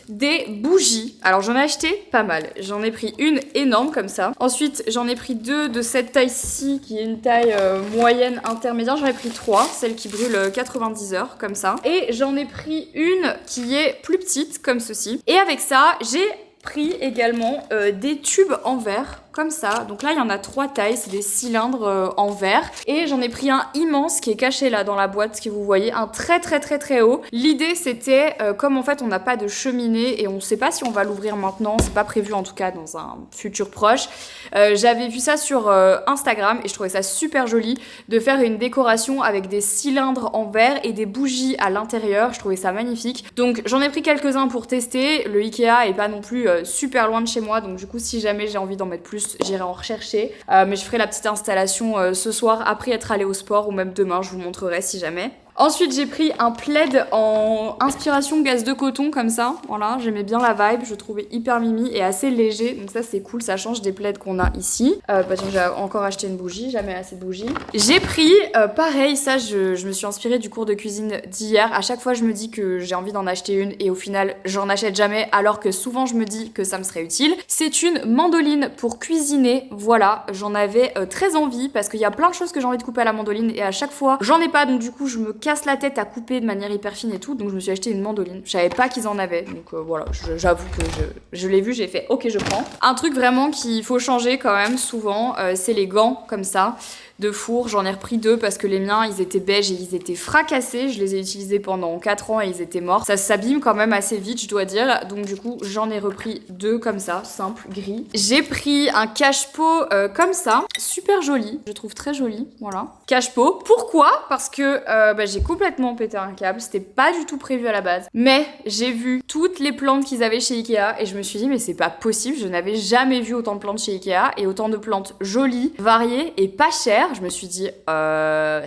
des bougies. Alors j'en ai acheté pas mal. J'en ai pris une énorme comme ça. Ensuite j'en ai pris deux de cette taille-ci qui est une taille moyenne intermédiaire. J'en ai pris trois, celle qui brûle 90 heures comme ça. Et j'en ai pris une qui est plus petite comme ceci. Et avec ça j'ai pris également des tubes en verre comme ça. Donc là il y en a trois tailles, c'est des cylindres en verre. Et j'en ai pris un immense qui est caché là dans la boîte, ce que vous voyez, un très haut. L'idée c'était, comme en fait on n'a pas de cheminée et on ne sait pas si on va l'ouvrir maintenant, c'est pas prévu en tout cas dans un futur proche. J'avais vu ça sur Instagram et je trouvais ça super joli de faire une décoration avec des cylindres en verre et des bougies à l'intérieur. Je trouvais ça magnifique. Donc j'en ai pris quelques-uns pour tester. Le Ikea est pas non plus super loin de chez moi, donc du coup si jamais j'ai envie d'en mettre plus, j'irai en rechercher. Mais je ferai la petite installation ce soir après être allée au sport ou même demain, je vous montrerai si jamais. Ensuite j'ai pris un plaid en inspiration gaze de coton comme ça, voilà, j'aimais bien la vibe, je trouvais hyper mimi et assez léger, donc ça c'est cool, ça change des plaids qu'on a ici. Parce que j'ai encore acheté une bougie, jamais assez de bougies. J'ai pris, pareil, ça je me suis inspirée du cours de cuisine d'hier, à chaque fois je me dis que j'ai envie d'en acheter une et au final j'en achète jamais alors que souvent je me dis que ça me serait utile. C'est une mandoline pour cuisiner, voilà, j'en avais très envie parce qu'il y a plein de choses que j'ai envie de couper à la mandoline et à chaque fois j'en ai pas, donc du coup je me casse la tête à couper de manière hyper fine et tout, donc je me suis acheté une mandoline. Je savais pas qu'ils en avaient, donc voilà, j'avoue que je l'ai vu, j'ai fait ok je prends. Un truc vraiment qu'il faut changer quand même souvent, c'est les gants comme ça. de four. J'en ai repris 2 parce que les miens ils étaient beiges et ils étaient fracassés. Je les ai utilisés pendant 4 ans et ils étaient morts. Ça s'abîme quand même assez vite, je dois dire. Donc du coup j'en ai repris 2 comme ça, simple, gris. J'ai pris un cache-pot comme ça, super joli, je trouve très joli, voilà. Cache-pot, pourquoi? Parce que j'ai complètement pété un câble, c'était pas du tout prévu à la base. Mais j'ai vu toutes les plantes qu'ils avaient chez Ikea et je me suis dit mais c'est pas possible, je n'avais jamais vu autant de plantes chez Ikea et autant de plantes jolies, variées et pas chères. Je me suis dit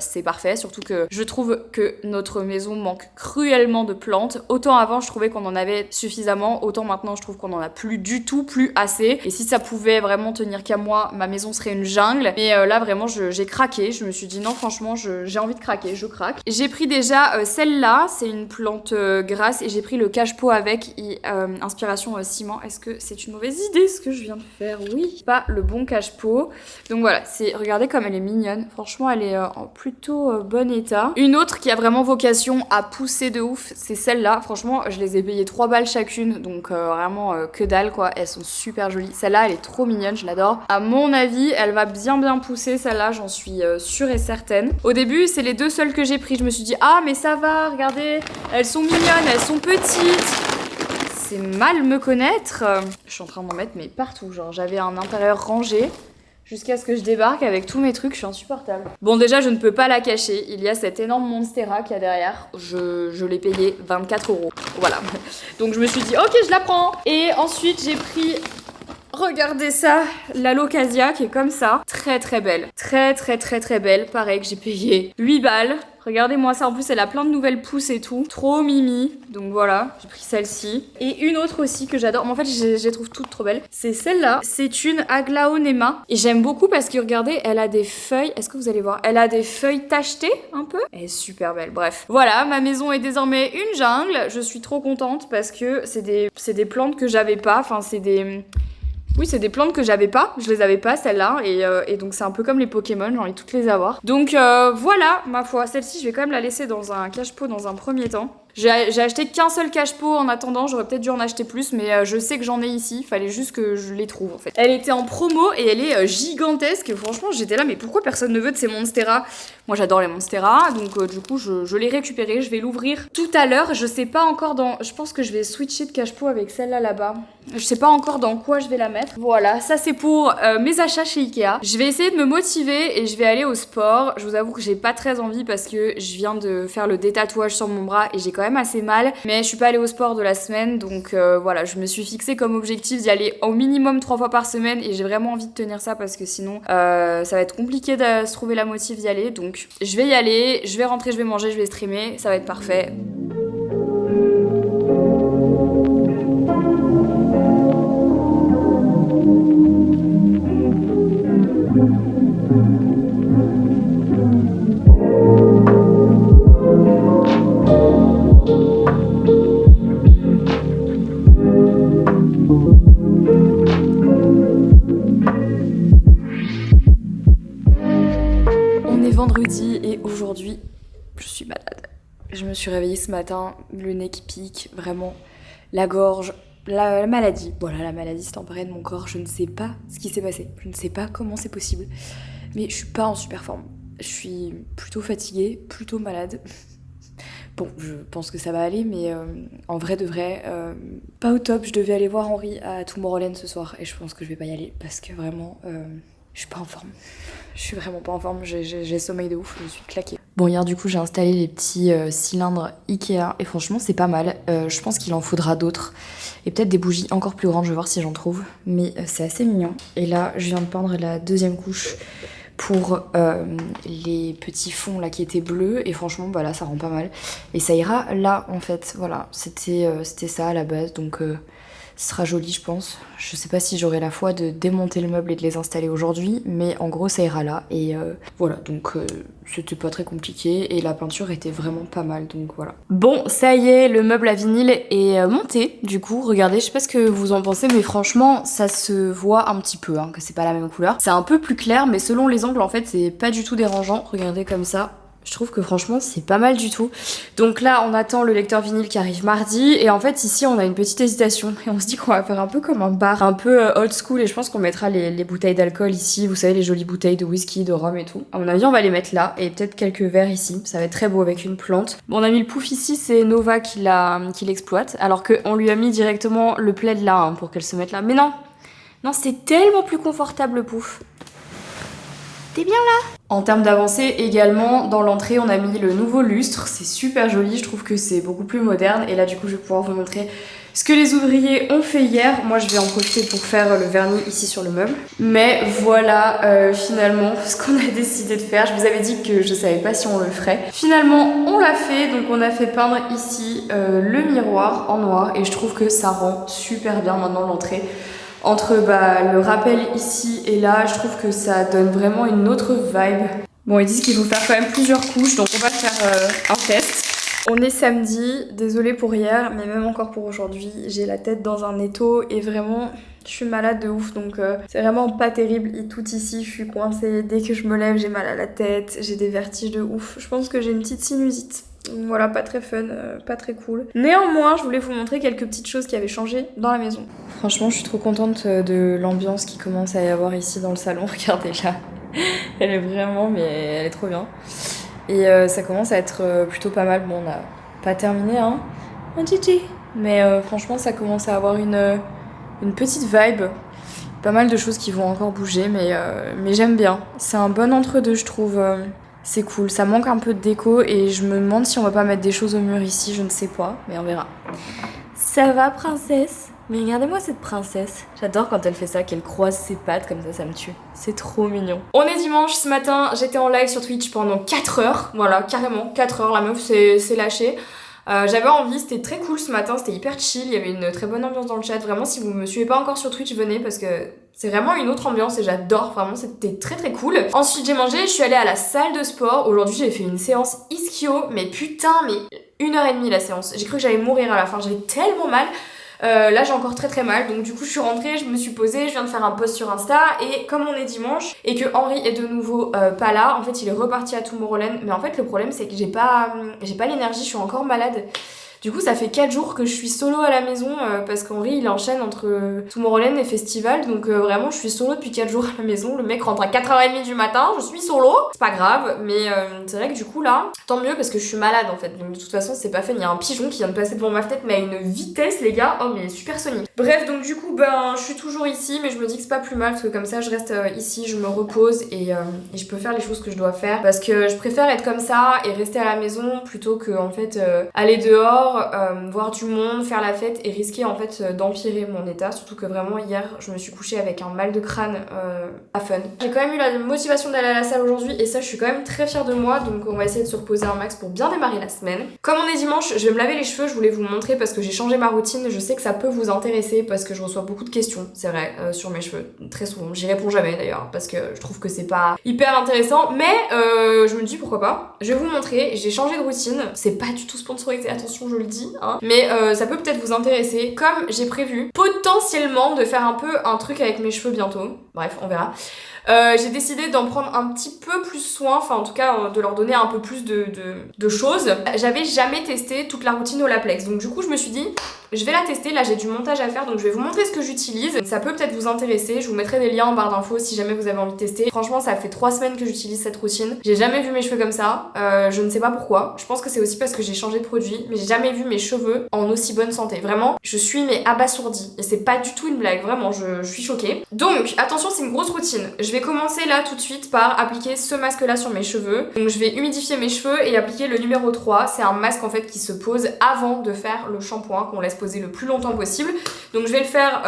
c'est parfait, surtout que je trouve que notre maison manque cruellement de plantes. Autant avant je trouvais qu'on en avait suffisamment, autant maintenant je trouve qu'on en a plus du tout, plus assez. Et si ça pouvait vraiment tenir qu'à moi, ma maison serait une jungle. Mais là vraiment j'ai craqué, je me suis dit non franchement j'ai envie de craquer, je craque. J'ai pris déjà celle-là, c'est une plante grasse et j'ai pris le cache-pot avec inspiration ciment. Est-ce que c'est une mauvaise idée ce que je viens de faire? Oui, pas le bon cache-pot. Donc voilà, regardez comme elle est mignonne, franchement elle est en plutôt bon état. Une autre qui a vraiment vocation à pousser de ouf, c'est celle-là. Franchement je les ai payées 3 balles chacune, donc vraiment que dalle quoi, elles sont super jolies. Celle-là elle est trop mignonne, je l'adore. À mon avis elle va bien pousser celle-là, j'en suis sûre et certaine. Au début c'est les 2 seules que j'ai pris, je me suis dit ah mais ça va, regardez, elles sont mignonnes, elles sont petites. C'est mal me connaître. Je suis en train d'en mettre mais partout, genre j'avais un intérieur rangé jusqu'à ce que je débarque avec tous mes trucs, je suis insupportable. Bon déjà je ne peux pas la cacher, il y a cette énorme Monstera qu'il y a derrière, je l'ai payé 24 €. Voilà, donc je me suis dit ok je la prends. Et ensuite j'ai pris, regardez ça, la Locasia qui est comme ça, très très belle, très belle, pareil que j'ai payé 8 balles. Regardez-moi ça, en plus elle a plein de nouvelles pousses et tout, trop mimi, donc voilà, j'ai pris celle-ci. Et une autre aussi que j'adore, mais en fait je les trouve toutes trop belles, c'est celle-là, c'est une Aglaonema. Et j'aime beaucoup parce que regardez, elle a des feuilles, est-ce que vous allez voir, elle a des feuilles tachetées un peu, elle est super belle, bref. Voilà, ma maison est désormais une jungle, je suis trop contente parce que c'est des plantes que j'avais pas, enfin c'est des... Oui, c'est des plantes que j'avais pas, je les avais pas celles-là, et donc c'est un peu comme les Pokémon, j'ai envie de toutes les avoir. Donc voilà, ma foi, celle-ci je vais quand même la laisser dans un cache-pot dans un premier temps. J'ai acheté qu'un seul cache-pot en attendant, j'aurais peut-être dû en acheter plus, mais je sais que j'en ai ici, il fallait juste que je les trouve en fait. Elle était en promo et elle est gigantesque, et franchement j'étais là, mais pourquoi personne ne veut de ces Monstera? Moi j'adore les Monstera, donc du coup je l'ai récupéré, je vais l'ouvrir tout à l'heure, je sais pas encore dans... Je pense que je vais switcher de cache-pot avec celle-là là-bas. Je sais pas encore dans quoi je vais la mettre. Voilà, ça c'est pour mes achats chez Ikea. Je vais essayer de me motiver et je vais aller au sport. Je vous avoue que j'ai pas très envie parce que je viens de faire le détatouage sur mon bras et j'ai quand même assez mal. Mais je suis pas allée au sport de la semaine, donc voilà, je me suis fixé comme objectif d'y aller au minimum 3 fois par semaine et j'ai vraiment envie de tenir ça parce que sinon ça va être compliqué de se trouver la motive d'y aller. Donc je vais y aller, je vais rentrer, je vais manger, je vais streamer, ça va être parfait. Vendredi et aujourd'hui je suis malade. Je me suis réveillée ce matin, le nez qui pique, vraiment la gorge, la maladie. Voilà, la maladie s'est emparée de mon corps, je ne sais pas ce qui s'est passé, je ne sais pas comment c'est possible, mais je suis pas en super forme. Je suis plutôt fatiguée, plutôt malade. Bon, je pense que ça va aller, mais en vrai de vrai, pas au top. Je devais aller voir Henri à Tomorrowland ce soir et je pense que je vais pas y aller parce que vraiment, je suis pas en forme. Je suis vraiment pas en forme, j'ai sommeil de ouf, je suis claquée. Bon, hier du coup j'ai installé les petits cylindres Ikea et franchement c'est pas mal. Je pense qu'il en faudra d'autres et peut-être des bougies encore plus grandes, je vais voir si j'en trouve. Mais c'est assez mignon. Et là je viens de peindre la deuxième couche pour les petits fonds là qui étaient bleus et franchement bah là ça rend pas mal. Et ça ira là en fait, voilà, c'était ça à la base, donc ce sera joli je pense. Je sais pas si j'aurai la foi de démonter le meuble et de les installer aujourd'hui, mais en gros ça ira là et voilà, donc c'était pas très compliqué et la peinture était vraiment pas mal, donc voilà. Bon, ça y est, le meuble à vinyle est monté du coup, regardez, je sais pas ce que vous en pensez, mais franchement ça se voit un petit peu hein, que c'est pas la même couleur. C'est un peu plus clair, mais selon les angles en fait c'est pas du tout dérangeant, regardez comme ça. Je trouve que franchement c'est pas mal du tout. Donc là on attend le lecteur vinyle qui arrive mardi et en fait ici on a une petite hésitation et on se dit qu'on va faire un peu comme un bar, un peu old school et je pense qu'on mettra les bouteilles d'alcool ici, vous savez les jolies bouteilles de whisky, de rhum et tout. À mon avis on va les mettre là et peut-être quelques verres ici, ça va être très beau avec une plante. Bon, on a mis le pouf ici, c'est Nova qui l'exploite alors qu'on lui a mis directement le plaid là hein, pour qu'elle se mette là. Mais non, c'est tellement plus confortable le pouf. T'es bien là? En termes d'avancée également, dans l'entrée on a mis le nouveau lustre, c'est super joli, je trouve que c'est beaucoup plus moderne et là du coup je vais pouvoir vous montrer ce que les ouvriers ont fait hier. Moi je vais en profiter pour faire le vernis ici sur le meuble. Mais voilà finalement ce qu'on a décidé de faire. Je vous avais dit que je savais pas si on le ferait. Finalement on l'a fait, donc on a fait peindre ici le miroir en noir et je trouve que ça rend super bien maintenant l'entrée. Entre le rappel ici et là, je trouve que ça donne vraiment une autre vibe. Bon, ils disent qu'il faut faire quand même plusieurs couches, donc on va faire un test. On est samedi, désolée pour hier, mais même encore pour aujourd'hui, j'ai la tête dans un étau et vraiment, je suis malade de ouf, donc c'est vraiment pas terrible. Tout ici, je suis coincée, dès que je me lève, j'ai mal à la tête, j'ai des vertiges de ouf. Je pense que j'ai une petite sinusite. Voilà, pas très fun, pas très cool. Néanmoins, je voulais vous montrer quelques petites choses qui avaient changé dans la maison. Franchement, je suis trop contente de l'ambiance qui commence à y avoir ici dans le salon. Regardez là, elle est vraiment, mais elle est trop bien. Et ça commence à être plutôt pas mal. Bon, on n'a pas terminé, hein. Un GG. Mais franchement, ça commence à avoir une petite vibe. Pas mal de choses qui vont encore bouger, mais j'aime bien. C'est un bon entre-deux, je trouve. C'est cool, ça manque un peu de déco et je me demande si on va pas mettre des choses au mur ici, je ne sais pas, mais on verra. Ça va princesse? Mais regardez-moi cette princesse. J'adore quand elle fait ça, qu'elle croise ses pattes comme ça me tue. C'est trop mignon. On est dimanche, ce matin, j'étais en live sur Twitch pendant 4 heures. Voilà, carrément, 4 heures, la meuf s'est lâchée. J'avais envie, c'était très cool ce matin, c'était hyper chill, il y avait une très bonne ambiance dans le chat. Vraiment, si vous me suivez pas encore sur Twitch, venez parce que c'est vraiment une autre ambiance et j'adore, vraiment, c'était très très cool. Ensuite, j'ai mangé, je suis allée à la salle de sport. Aujourd'hui, j'ai fait une séance ischio, mais putain, mais 1h30 la séance. J'ai cru que j'allais mourir à la fin, j'avais tellement mal. Là j'ai encore très très mal, donc du coup je suis rentrée, je me suis posée, je viens de faire un post sur Insta et comme on est dimanche et que Henri est de nouveau pas là, en fait il est reparti à Tomorrowland, mais en fait le problème c'est que j'ai pas l'énergie, je suis encore malade. Du coup ça fait 4 jours que je suis solo à la maison parce qu'Henri il enchaîne entre Tomorrowland et festival, donc vraiment je suis solo depuis 4 jours à la maison. Le mec rentre à 4h30 du matin, je suis solo, c'est pas grave, mais c'est vrai que du coup là, tant mieux parce que je suis malade en fait, donc de toute façon c'est pas fun. Il y a un pigeon qui vient de passer devant ma fenêtre mais à une vitesse les gars, oh mais super sonique. Bref, donc du coup je suis toujours ici, mais je me dis que c'est pas plus mal parce que comme ça je reste ici, je me repose et je peux faire les choses que je dois faire parce que je préfère être comme ça et rester à la maison plutôt que en fait aller dehors, voir du monde, faire la fête et risquer en fait d'empirer mon état, surtout que vraiment hier je me suis couchée avec un mal de crâne pas fun. J'ai quand même eu la motivation d'aller à la salle aujourd'hui et ça je suis quand même très fière de moi, donc on va essayer de se reposer un max pour bien démarrer la semaine. Comme on est dimanche, je vais me laver les cheveux, je voulais vous montrer parce que j'ai changé ma routine, je sais que ça peut vous intéresser parce que je reçois beaucoup de questions, c'est vrai, sur mes cheveux, très souvent, j'y réponds jamais d'ailleurs parce que je trouve que c'est pas hyper intéressant, mais je me dis pourquoi pas, je vais vous montrer, j'ai changé de routine, c'est pas du tout sponsorisé, attention je le dis, hein. Mais ça peut peut-être vous intéresser, comme j'ai prévu potentiellement de faire un peu un truc avec mes cheveux bientôt, bref on verra. J'ai décidé d'en prendre un petit peu plus soin, enfin en tout cas de leur donner un peu plus de choses. J'avais jamais testé toute la routine Olaplex, donc du coup je me suis dit je vais la tester, là j'ai du montage à faire donc je vais vous montrer ce que j'utilise. Ça peut peut-être vous intéresser, je vous mettrai des liens en barre d'infos si jamais vous avez envie de tester. Franchement ça fait 3 semaines que j'utilise cette routine, j'ai jamais vu mes cheveux comme ça, je ne sais pas pourquoi. Je pense que c'est aussi parce que j'ai changé de produit, mais j'ai jamais vu mes cheveux en aussi bonne santé. Vraiment, je suis mais abasourdie et c'est pas du tout une blague, vraiment je suis choquée. Donc attention, c'est une grosse routine. Je vais commencer là tout de suite par appliquer ce masque là sur mes cheveux. Donc je vais humidifier mes cheveux et appliquer le numéro 3. C'est un masque en fait qui se pose avant de faire le shampoing qu'on laisse poser le plus longtemps possible. Donc je vais le faire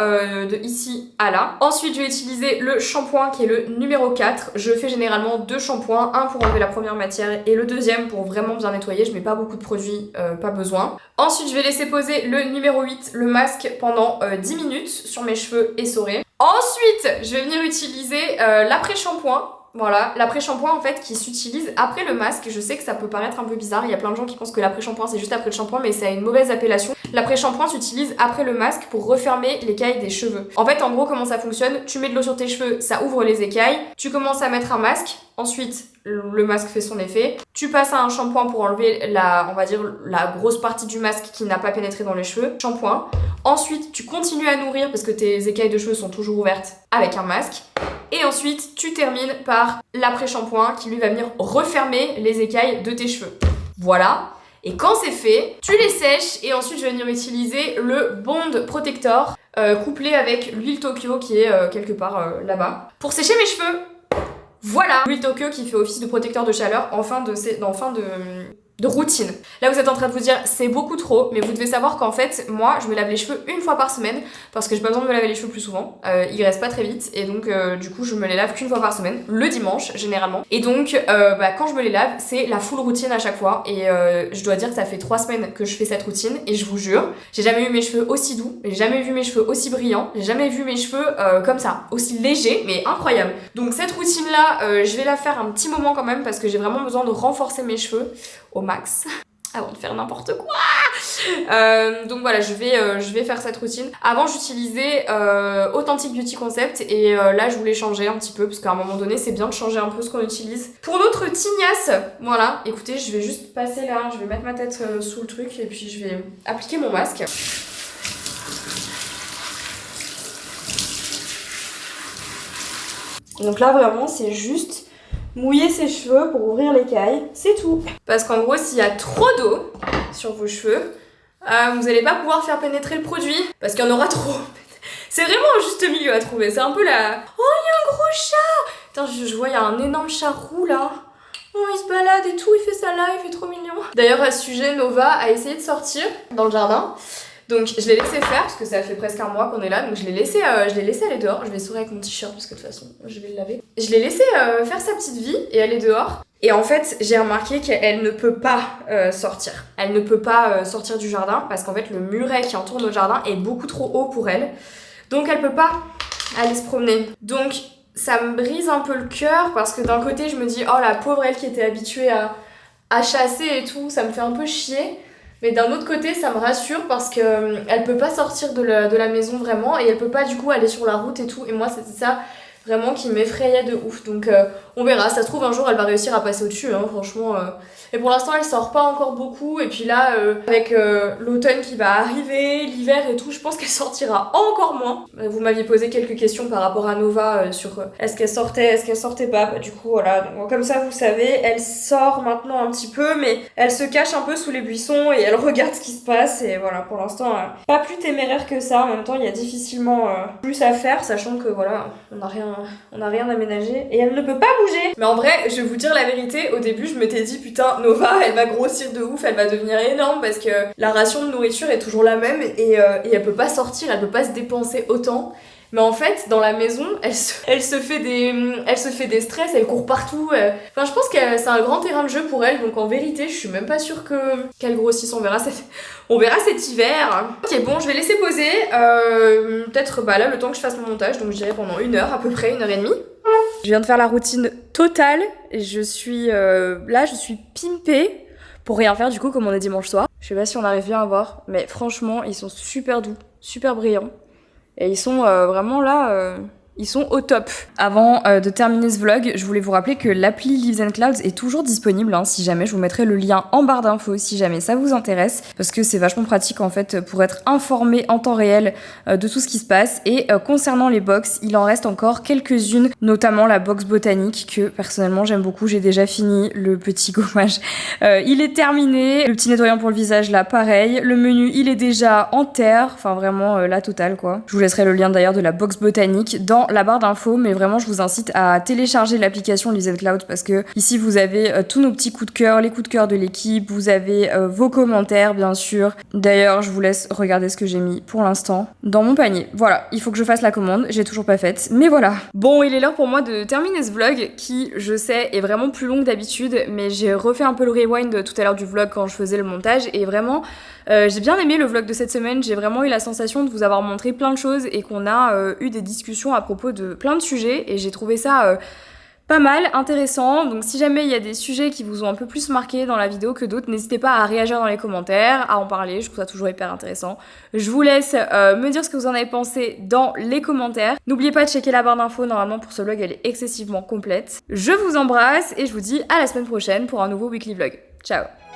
de ici à là. Ensuite je vais utiliser le shampoing qui est le numéro 4. Je fais généralement 2 shampoings, un pour enlever la première matière et le deuxième pour vraiment bien nettoyer. Je mets pas beaucoup de produits, pas besoin. Ensuite je vais laisser poser le numéro 8, le masque pendant 10 minutes sur mes cheveux essorés. Ensuite je vais venir utiliser l'après-shampoing. Voilà, l'après-shampoing en fait qui s'utilise après le masque. Je sais que ça peut paraître un peu bizarre, il y a plein de gens qui pensent que l'après-shampoing c'est juste après le shampoing, mais ça a une mauvaise appellation. L'après-shampoing s'utilise après le masque pour refermer l'écaille des cheveux. En fait, en gros, comment ça fonctionne? Tu mets de l'eau sur tes cheveux, ça ouvre les écailles, tu commences à mettre un masque, ensuite le masque fait son effet, tu passes à un shampoing pour enlever on va dire la grosse partie du masque qui n'a pas pénétré dans les cheveux, shampoing. Ensuite, tu continues à nourrir parce que tes écailles de cheveux sont toujours ouvertes avec un masque. Et ensuite, tu termines par l'après-shampoing qui lui va venir refermer les écailles de tes cheveux. Voilà. Et quand c'est fait, tu les sèches et ensuite je vais venir utiliser le Bond Protector couplé avec l'huile Tokyo qui est quelque part là-bas pour sécher mes cheveux. Voilà, l'huile Tokyo qui fait office de protecteur de chaleur en fin de routine. Là vous êtes en train de vous dire c'est beaucoup trop, mais vous devez savoir qu'en fait moi je me lave les cheveux une fois par semaine parce que j'ai pas besoin de me laver les cheveux plus souvent, ils restent pas très vite et donc du coup je me les lave qu'une fois par semaine, le dimanche généralement, et donc quand je me les lave c'est la full routine à chaque fois et je dois dire que ça fait 3 semaines que je fais cette routine et je vous jure j'ai jamais eu mes cheveux aussi doux, j'ai jamais vu mes cheveux aussi brillants, j'ai jamais vu mes cheveux comme ça, aussi légers mais incroyable. Donc cette routine là je vais la faire un petit moment quand même parce que j'ai vraiment besoin de renforcer mes cheveux au max avant de faire n'importe quoi. Donc voilà, je vais faire cette routine. Avant j'utilisais Authentic Beauty Concept et là je voulais changer un petit peu parce qu'à un moment donné c'est bien de changer un peu ce qu'on utilise. Pour notre tignasse, voilà, écoutez je vais juste passer là, je vais mettre ma tête sous le truc et puis je vais appliquer mon masque. Donc là vraiment c'est juste mouiller ses cheveux pour ouvrir l'écaille, c'est tout. Parce qu'en gros, s'il y a trop d'eau sur vos cheveux, vous n'allez pas pouvoir faire pénétrer le produit parce qu'il y en aura trop. C'est vraiment un juste milieu à trouver, c'est un peu la... Oh, il y a un gros chat! Putain, je vois, il y a un énorme chat roux là. Oh, il se balade et tout, il fait ça là, il fait trop mignon. D'ailleurs, à ce sujet, Nova a essayé de sortir dans le jardin. Donc je l'ai laissé faire parce que ça fait presque un mois qu'on est là, donc je l'ai laissé aller dehors. Je vais sourire avec mon t-shirt parce que de toute façon je vais le laver. Je l'ai laissé faire sa petite vie et aller dehors. Et en fait j'ai remarqué qu'elle ne peut pas sortir. Elle ne peut pas sortir du jardin parce qu'en fait le muret qui entoure notre jardin est beaucoup trop haut pour elle. Donc elle peut pas aller se promener. Donc ça me brise un peu le cœur parce que d'un côté je me dis oh la pauvre elle qui était habituée à chasser et tout, ça me fait un peu chier. Mais d'un autre côté ça me rassure parce que elle peut pas sortir de la maison vraiment et elle peut pas du coup aller sur la route et tout, et moi c'était ça vraiment qui m'effrayait de ouf. Donc on verra, ça se trouve un jour elle va réussir à passer au-dessus hein, franchement. Et pour l'instant elle sort pas encore beaucoup et puis là avec l'automne qui va arriver, l'hiver et tout, je pense qu'elle sortira encore moins. Vous m'aviez posé quelques questions par rapport à Nova sur est-ce qu'elle sortait pas, bah du coup voilà, donc, comme ça vous savez, elle sort maintenant un petit peu mais elle se cache un peu sous les buissons et elle regarde ce qui se passe et voilà, pour l'instant pas plus téméraire que ça. En même temps il y a difficilement plus à faire sachant que voilà, on n'a rien aménagé et elle ne peut pas bouger. Mais en vrai je vais vous dire la vérité, au début je m'étais dit putain Nova elle va grossir de ouf, elle va devenir énorme parce que la ration de nourriture est toujours la même et elle peut pas sortir, elle peut pas se dépenser autant. Mais en fait dans la maison elle se fait des stress, elle court partout, enfin je pense que c'est un grand terrain de jeu pour elle, donc en vérité je suis même pas sûre qu'elle grossisse, on verra cet hiver. Ok bon, je vais laisser poser peut-être là le temps que je fasse mon montage, donc je dirais pendant 1 heure à peu près, 1h30. Je viens de faire la routine totale, je suis pimpée pour rien faire du coup comme on est dimanche soir. Je sais pas si on arrive bien à voir, mais franchement ils sont super doux, super brillants. Et ils sont vraiment là, ils sont au top. Avant de terminer ce vlog, je voulais vous rappeler que l'appli Leaves and Clouds est toujours disponible, hein, si jamais. Je vous mettrai le lien en barre d'infos si jamais ça vous intéresse, parce que c'est vachement pratique en fait pour être informé en temps réel de tout ce qui se passe. Et concernant les box, il en reste encore quelques-unes, notamment la box botanique que personnellement j'aime beaucoup. J'ai déjà fini le petit gommage, il est terminé. Le petit nettoyant pour le visage là, pareil. Le menu il est déjà en terre, enfin vraiment la totale quoi. Je vous laisserai le lien d'ailleurs de la box botanique dans la barre d'infos, mais vraiment je vous incite à télécharger l'application Leaves and Clouds parce que ici vous avez tous nos petits coups de cœur, les coups de cœur de l'équipe, vous avez vos commentaires bien sûr. D'ailleurs je vous laisse regarder ce que j'ai mis pour l'instant dans mon panier. Voilà, il faut que je fasse la commande, j'ai toujours pas faite, mais voilà. Bon, il est l'heure pour moi de terminer ce vlog qui, je sais, est vraiment plus long que d'habitude, mais j'ai refait un peu le rewind tout à l'heure du vlog quand je faisais le montage et vraiment j'ai bien aimé le vlog de cette semaine. J'ai vraiment eu la sensation de vous avoir montré plein de choses et qu'on a eu des discussions à propos de plein de sujets et j'ai trouvé ça pas mal, intéressant. Donc si jamais il y a des sujets qui vous ont un peu plus marqué dans la vidéo que d'autres, n'hésitez pas à réagir dans les commentaires, à en parler, je trouve ça toujours hyper intéressant. Je vous laisse me dire ce que vous en avez pensé dans les commentaires. N'oubliez pas de checker la barre d'infos, normalement pour ce vlog elle est excessivement complète. Je vous embrasse et je vous dis à la semaine prochaine pour un nouveau weekly vlog. Ciao!